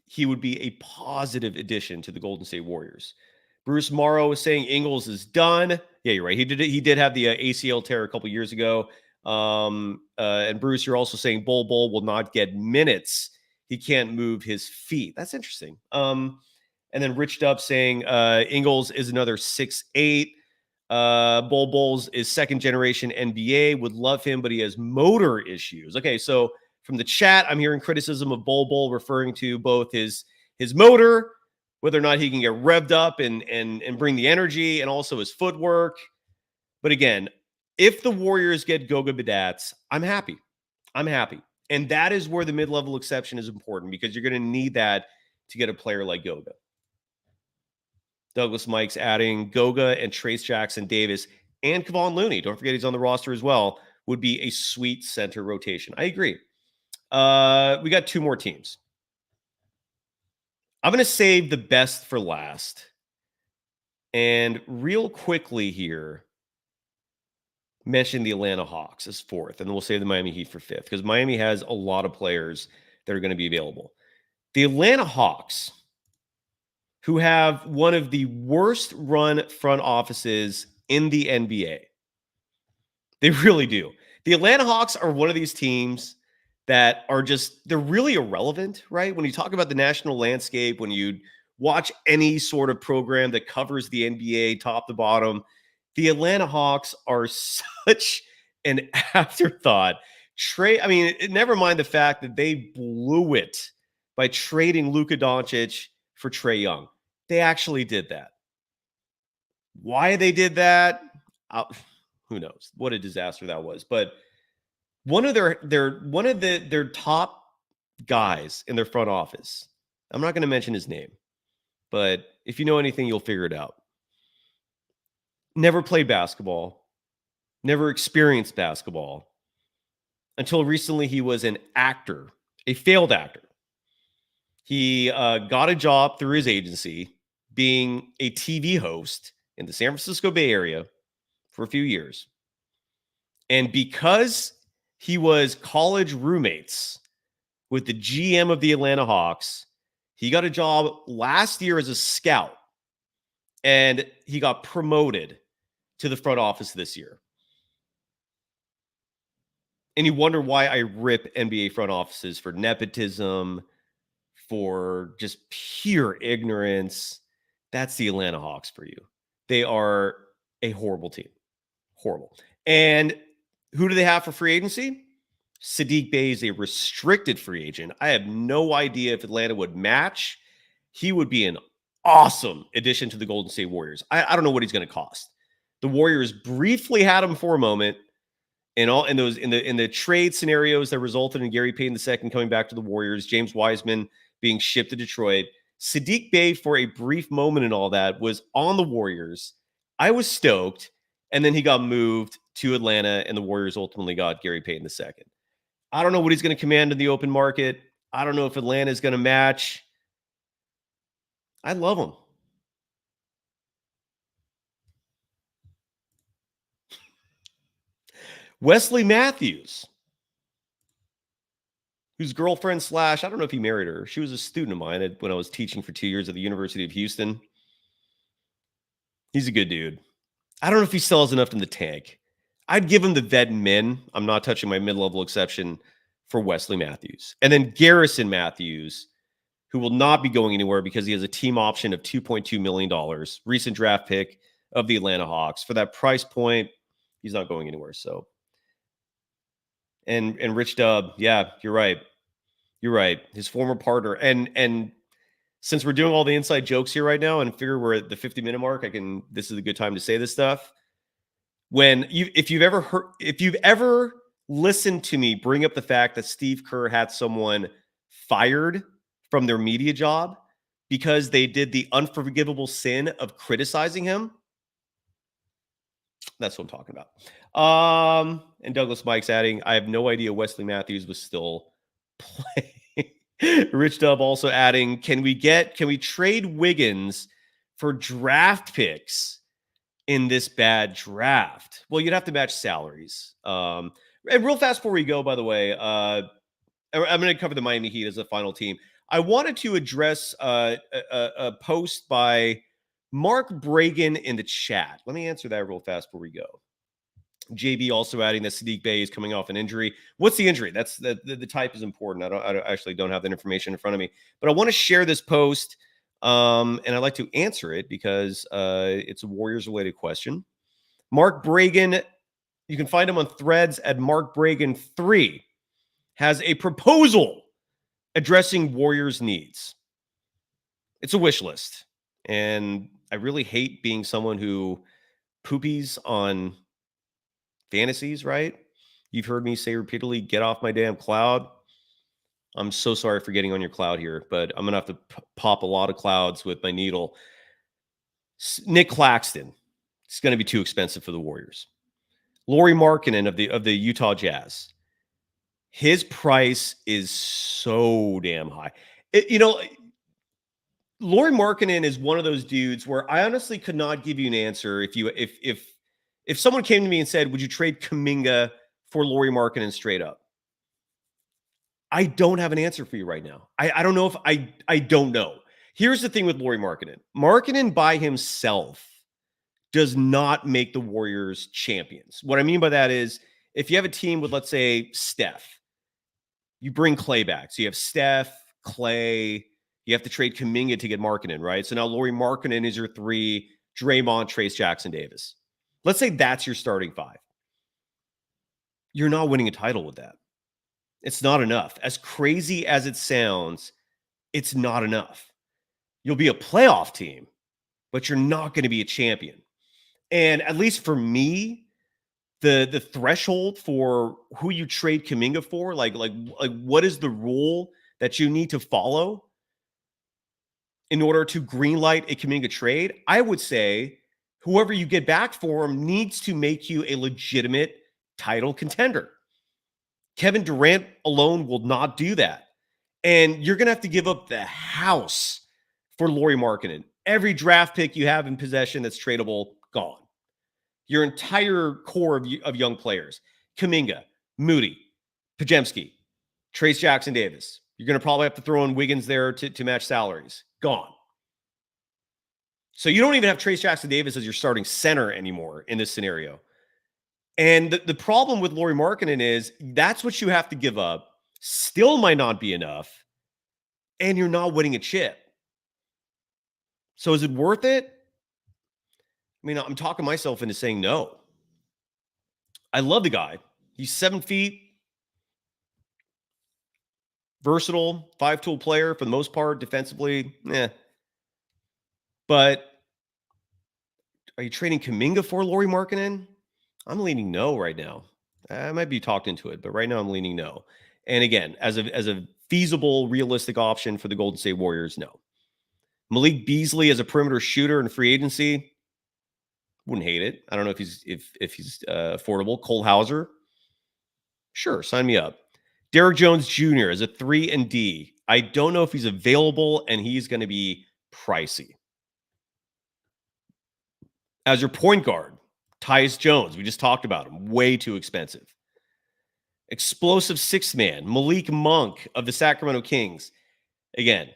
he would be a positive addition to the Golden State Warriors. Bruce Morrow is saying Ingles is done. Yeah, you're right. He did have the ACL tear a couple years ago. And Bruce, you're also saying Bol Bol will not get minutes. He can't move his feet. That's interesting. And then Rich Dub saying Ingles is another 6'8". Bol Bol's is second generation NBA. Would love him, but he has motor issues. Okay, so from the chat, I'm hearing criticism of Bol Bol referring to both his motor, whether or not he can get revved up and bring the energy, and also his footwork. But again, if the Warriors get Goga Bitadze, I'm happy. And that is where the mid-level exception is important, because you're going to need that to get a player like Goga. Douglas Mike's adding Goga and Trace Jackson Davis and Kevon Looney. Don't forget he's on the roster as well. Would be a sweet center rotation. I agree. We got two more teams. I'm going to save the best for last. And real quickly here, mention the Atlanta Hawks as fourth, and then we'll save the Miami Heat for fifth, because Miami has a lot of players that are going to be available. The Atlanta Hawks, who have one of the worst run front offices in the NBA. They really do. The Atlanta Hawks are one of these teams that are they're really irrelevant, right? When you talk about the national landscape, when you watch any sort of program that covers the NBA top to bottom, the Atlanta Hawks are such an afterthought. Never mind the fact that they blew it by trading Luka Doncic for Trae Young. They actually did that. Why they did that, who knows? What a disaster that was. But one of their top guys in their front office, I'm not going to mention his name, but if you know anything, you'll figure it out. Never played basketball, never experienced basketball. Until recently, he was an actor, a failed actor. He got a job through his agency being a TV host in the San Francisco Bay Area for a few years. And because he was college roommates with the GM of the Atlanta Hawks, he got a job last year as a scout, and he got promoted to the front office this year. And you wonder why I rip NBA front offices for nepotism, for just pure ignorance. That's the Atlanta Hawks for you. They are a horrible team. Horrible. And who do they have for free agency? Saddiq Bey is a restricted free agent. I have no idea if Atlanta would match. He would be an awesome addition to the Golden State Warriors. I don't know what he's going to cost. The Warriors briefly had him for a moment in the trade scenarios that resulted in Gary Payton II coming back to the Warriors, James Wiseman being shipped to Detroit. Saddiq Bey, for a brief moment in all that, was on the Warriors. I was stoked. And then he got moved to Atlanta, and the Warriors ultimately got Gary Payton II. I don't know what he's going to command in the open market. I don't know if Atlanta is going to match. I love him. Wesley Matthews, whose girlfriend / I don't know if he married her. She was a student of mine when I was teaching for 2 years at the University of Houston. He's a good dude. I don't know if he still has enough in the tank. I'd give him the vet min. I'm not touching my mid-level exception for Wesley Matthews. And then Garrison Matthews, who will not be going anywhere because he has a team option of $2.2 million, recent draft pick of the Atlanta Hawks. For that price point, he's not going anywhere. So, and Rich Dub, yeah, you're right. You're right. His former partner. And since we're doing all the inside jokes here right now and figure we're at the 50-minute mark, this is a good time to say this stuff. If you've ever listened to me bring up the fact that Steve Kerr had someone fired from their media job because they did the unforgivable sin of criticizing him, that's what I'm talking about. And Douglas Mike's adding, I have no idea Wesley Matthews was still playing. Rich Dub also adding, can we trade Wiggins for draft picks in this bad draft? Well, you'd have to match salaries. And real fast before we go, by the way, I'm going to cover the Miami Heat as a final team. I wanted to address a post by Mark Bragan in the chat. Let me answer that real fast before we go. JB also adding that Sadiq Bey is coming off an injury. What's the injury? That's the type is important. I actually don't have that information in front of me, but I want to share this post, and I'd like to answer it because it's a Warriors related question. Mark Bragan, you can find him on Threads at Mark Bragan 3, has a proposal addressing Warriors needs. It's a wish list, and I really hate being someone who poopies on fantasies, right? You've heard me say repeatedly, get off my damn cloud. I'm so sorry for getting on your cloud here, but I'm going to have to pop a lot of clouds with my needle. Nick Claxton. It's going to be too expensive for the Warriors. Lauri Markkanen of the Utah Jazz. His price is so damn high. Lauri Markkanen is one of those dudes where I honestly could not give you an answer if someone came to me and said, would you trade Kuminga for Lauri Markkanen straight up? I don't have an answer for you right now. I don't know if I don't know. Here's the thing with Lauri Markkanen. Markkanen by himself does not make the Warriors champions. What I mean by that is if you have a team with, let's say, Steph, you bring Klay back. So you have Steph, Klay, you have to trade Kuminga to get Markkanen, right? So now Lauri Markkanen is your 3, Draymond, Trace Jackson Davis. Let's say that's your starting 5. You're not winning a title with that. It's not enough. As crazy as it sounds, it's not enough. You'll be a playoff team, but you're not going to be a champion. And at least for me, the threshold for who you trade Kuminga for, like what is the rule that you need to follow in order to greenlight a Kuminga trade? I would say whoever you get back for him needs to make you a legitimate title contender. Kevin Durant alone will not do that. And you're going to have to give up the house for Lauri Markkanen. Every draft pick you have in possession that's tradable, gone. Your entire core of young players, Kuminga, Moody, Podziemski, Trace Jackson Davis. You're going to probably have to throw in Wiggins there to match salaries. Gone. So you don't even have Trace Jackson Davis as your starting center anymore in this scenario. And the problem with Lauri Markkanen is that's what you have to give up. Still might not be enough. And you're not winning a chip. So is it worth it? I mean, I'm talking myself into saying no. I love the guy. He's 7 feet. Versatile, 5-tool player for the most part, defensively. But are you trading Kuminga for Lauri Markkanen? I'm leaning no right now. I might be talked into it, but right now I'm leaning no. And again, as a feasible, realistic option for the Golden State Warriors, no. Malik Beasley as a perimeter shooter in free agency, wouldn't hate it. I don't know if he's affordable. Cole Hauser, sure, sign me up. Derrick Jones Jr. as a 3 and D. I don't know if he's available, and he's going to be pricey. As your point guard, Tyus Jones, we just talked about him, way too expensive. Explosive 6th man, Malik Monk of the Sacramento Kings. Again,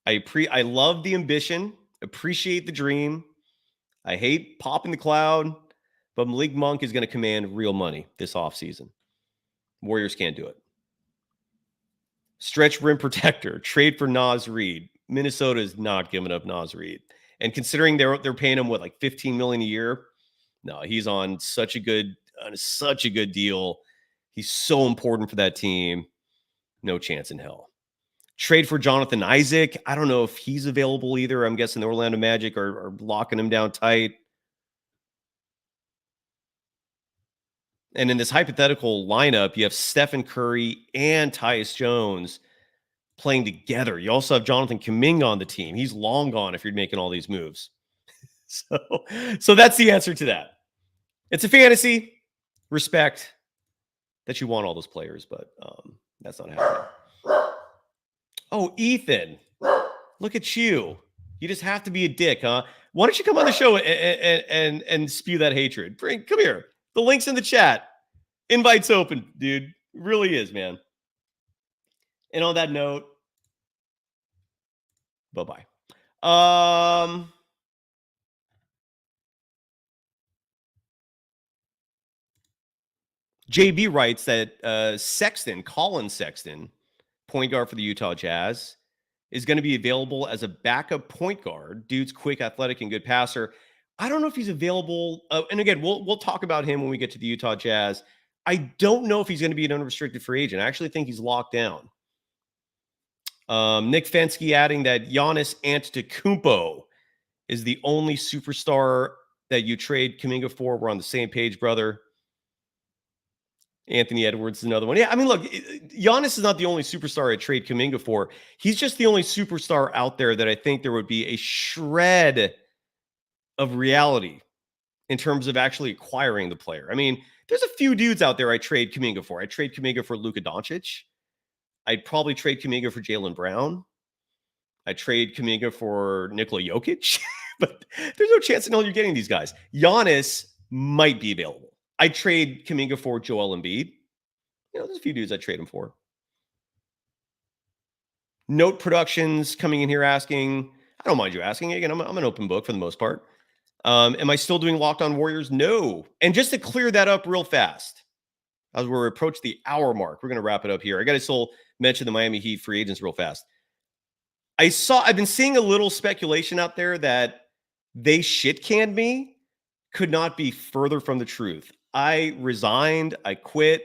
I love the ambition, appreciate the dream. I hate popping the cloud, but Malik Monk is going to command real money this offseason. Warriors can't do it. Stretch rim protector. Trade for Naz Reid. Minnesota is not giving up Naz Reid. And considering they're paying him what, like $15 million a year? No, he's on such a good deal. He's so important for that team. No chance in hell. Trade for Jonathan Isaac. I don't know if he's available either. I'm guessing the Orlando Magic are locking him down tight. And in this hypothetical lineup, you have Stephen Curry and Tyus Jones playing together. You also have Jonathan Kuminga on the team. He's long gone if you're making all these moves. So that's the answer to that. It's a fantasy. Respect that you want all those players, but that's not happening. Oh, Ethan, look at you. You just have to be a dick, huh? Why don't you come on the show and spew that hatred? Come here. The link's in the chat. Invite's open, dude. It really is, man. And on that note, bye-bye. JB writes that Colin Sexton, point guard for the Utah Jazz, is going to be available as a backup point guard. Dude's quick, athletic, and good passer. I don't know if he's available. And again, we'll talk about him when we get to the Utah Jazz. I don't know if he's going to be an unrestricted free agent. I actually think he's locked down. Nick Fensky adding that Giannis Antetokounmpo is the only superstar that you trade Kuminga for. We're on the same page, brother. Anthony Edwards is another one. Yeah, I mean, look, Giannis is not the only superstar I trade Kuminga for. He's just the only superstar out there that I think there would be a shred of reality in terms of actually acquiring the player. I mean, there's a few dudes out there I trade Kuminga for. I trade Kuminga for Luka Doncic. I'd probably trade Kuminga for Jaylen Brown. I trade Kuminga for Nikola Jokic. But there's no chance in hell you're getting these guys. Giannis might be available. I trade Kuminga for Joel Embiid. There's a few dudes I trade him for. Note Productions coming in here asking, I don't mind you asking. Again, I'm an open book for the most part. Am I still doing Locked On Warriors? No. And just to clear that up real fast, as we approach the hour mark, we're going to wrap it up here. I got to still mention the Miami Heat free agents real fast. I've been seeing a little speculation out there that they shit-canned me. Could not be further from the truth. I resigned. I quit.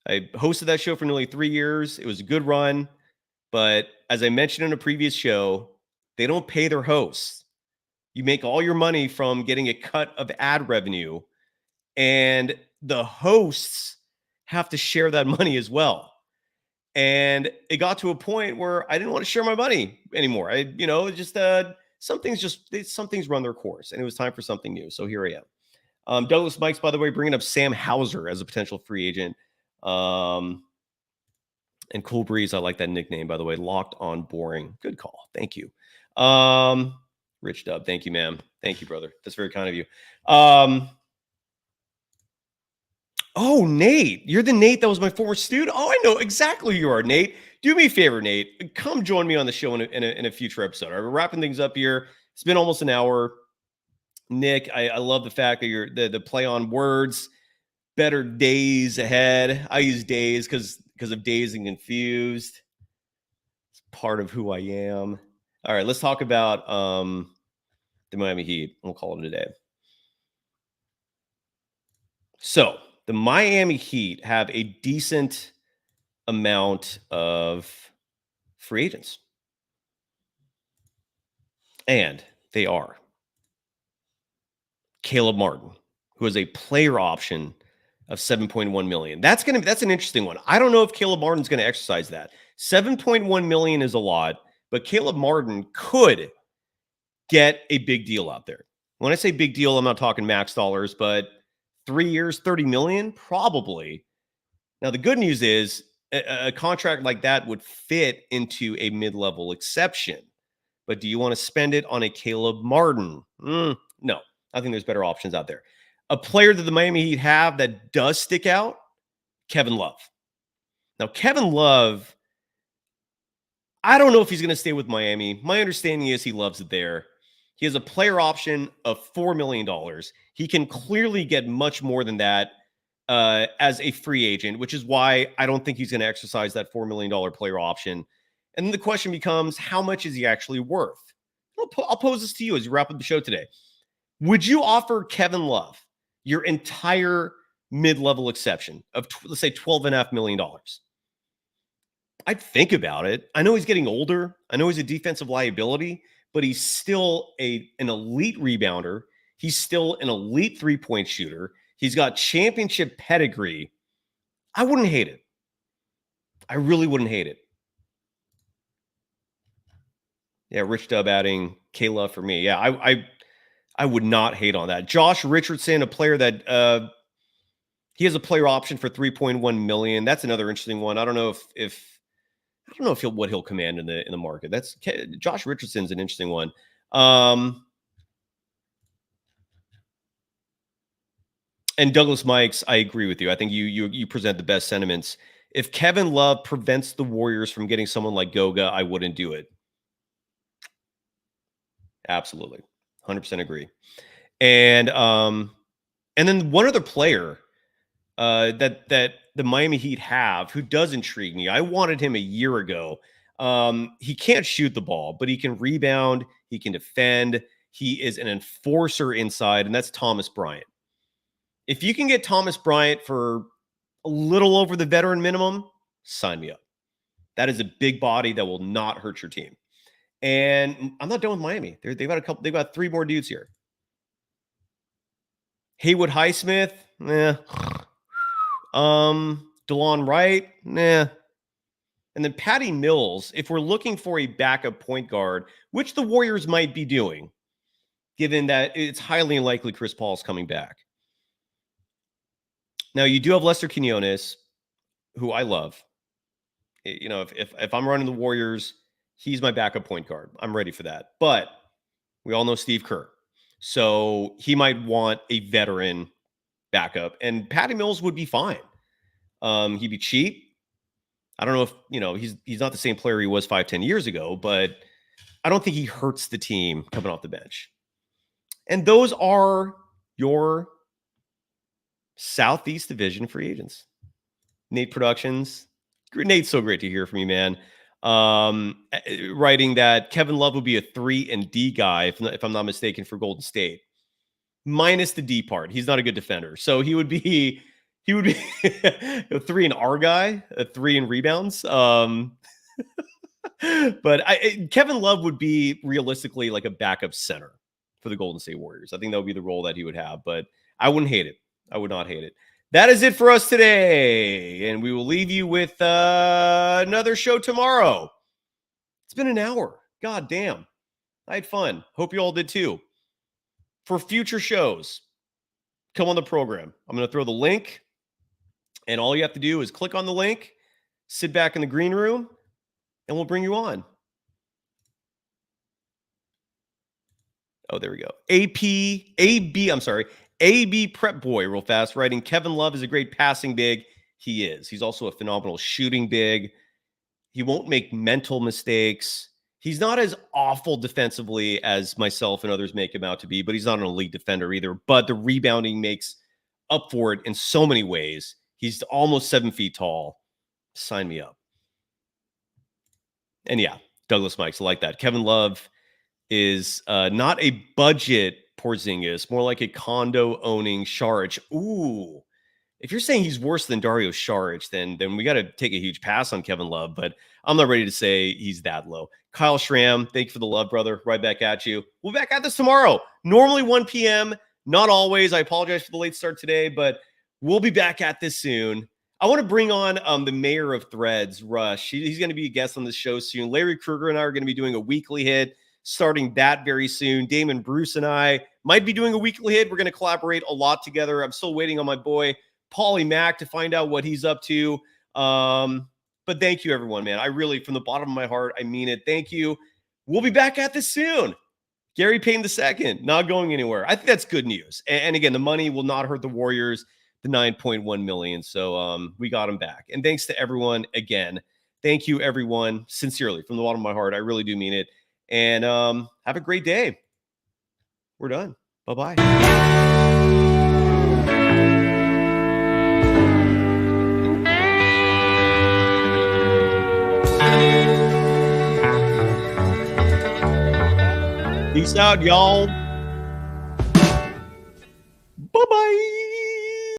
I hosted that show for nearly 3 years. It was a good run. But as I mentioned in a previous show, they don't pay their hosts. You make all your money from getting a cut of ad revenue, and the hosts have to share that money as well. And it got to a point where I didn't want to share my money anymore. Some things run their course, and it was time for something new. So here I am. Douglas Mikes, by the way, bringing up Sam Hauser as a potential free agent. And Cool Breeze, I like that nickname, by the way. Locked On Boring. Good call. Thank you. Rich Dub, thank you, ma'am. Thank you, brother. That's very kind of you. Oh, Nate. You're the Nate that was my former student? Oh, I know exactly who you are, Nate. Do me a favor, Nate. Come join me on the show in a future episode. All right, we're wrapping things up here. It's been almost an hour. Nick, I love the fact that you're the play on words. Better days ahead. I use days because of dazed and confused. It's part of who I am. All right, let's talk about the Miami Heat. We'll call it a day. So the Miami Heat have a decent amount of free agents. And they are Caleb Martin, who has a player option of $7.1 million. That's an interesting one. I don't know if Caleb Martin's going to exercise that. $7.1 million is a lot, but Caleb Martin could get a big deal out there. When I say big deal, I'm not talking max dollars, but 3 years, $30 million, probably. Now, the good news is a contract like that would fit into a mid-level exception. But do you want to spend it on a Caleb Martin? No, I think there's better options out there. A player that the Miami Heat have that does stick out, Kevin Love. Now, Kevin Love, I don't know if he's going to stay with Miami. My understanding is he loves it there. He has a player option of $4 million. He can clearly get much more than that as a free agent, which is why I don't think he's going to exercise that $4 million player option. And then the question becomes, how much is he actually worth? I'll pose this to you as you wrap up the show today. Would you offer Kevin Love your entire mid-level exception of, let's say, $12.5 million? I'd think about it. I know he's getting older. I know he's a defensive liability, but he's still an elite rebounder. He's still an elite three-point shooter. He's got championship pedigree. I wouldn't hate it. I really wouldn't hate it. Yeah, Rich Dub adding Kayla for me. Yeah, I would not hate on that. Josh Richardson, a player that he has a player option for $3.1 million. That's another interesting one. I don't know if what he'll command in the market. That's Josh Richardson's an interesting one. And Douglas Mikes, I agree with you. I think you present the best sentiments. If Kevin Love prevents the Warriors from getting someone like Goga, I wouldn't do it. Absolutely. 100% agree. And then one other player that the Miami Heat have who does intrigue me. I wanted him a year ago. He can't shoot the ball, but he can rebound. He can defend. He is an enforcer inside, and that's Thomas Bryant. If you can get Thomas Bryant for a little over the veteran minimum, sign me up. That is a big body that will not hurt your team. And I'm not done with Miami. They've got 3 more dudes here. Haywood Highsmith, DeLon Wright, nah. And then Patty Mills, if we're looking for a backup point guard, which the Warriors might be doing, given that it's highly unlikely Chris Paul's coming back. Now, you do have Lester Quinones, who I love. You know, if I'm running the Warriors, he's my backup point guard. I'm ready for that. But we all know Steve Kerr. So he might want a veteran backup. And Patty Mills would be fine. He'd be cheap. I don't know if, he's not the same player he was 5-10 years ago, but I don't think he hurts the team coming off the bench. And those are your Southeast Division free agents. Nate Productions. Nate's so great to hear from you, man. Writing that Kevin Love would be a 3 and D guy, if I'm not mistaken, for Golden State. Minus the D part. He's not a good defender. So he would be a 3 and R guy, a 3 in rebounds. But Kevin Love would be realistically like a backup center for the Golden State Warriors. I think that would be the role that he would have, but I wouldn't hate it. I would not hate it. That is it for us today, and we will leave you with another show tomorrow. It's been an hour. God damn. I had fun. Hope you all did too. For future shows, come on the program. I'm going to throw the link, and all you have to do is click on the link, sit back in the green room, and we'll bring you on. Oh, there we go. AB Prep Boy real fast, writing Kevin Love is a great passing big. He is. He's also a phenomenal shooting big. He won't make mental mistakes. He's not as awful defensively as myself and others make him out to be, but he's not an elite defender either. But the rebounding makes up for it in so many ways. He's almost 7 feet tall. Sign me up. And yeah, Douglas Mikes, I like that. Kevin Love is not a budget Porzingis, more like a condo-owning Saric. Ooh, if you're saying he's worse than Dario Saric, then we got to take a huge pass on Kevin Love, but I'm not ready to say he's that low. Kyle Schramm, thank you for the love, brother. Right back at you. We'll be back at this tomorrow. Normally 1 p.m., not always. I apologize for the late start today, but we'll be back at this soon. I want to bring on the mayor of Threads, Rush. He's going to be a guest on the show soon. Larry Kruger and I are going to be doing a weekly hit, starting that very soon. Damon Bruce and I might be doing a weekly hit. We're going to collaborate a lot together. I'm still waiting on my boy, Paulie Mack, to find out what he's up to. But thank you, everyone, man. I really, from the bottom of my heart, I mean it. Thank you. We'll be back at this soon. Gary Payton II, not going anywhere. I think that's good news. And again, the money will not hurt the Warriors, the $9.1 million. So we got him back. And thanks to everyone again. Thank you, everyone, sincerely, from the bottom of my heart. I really do mean it. And have a great day. We're done. Bye-bye. Peace out, y'all.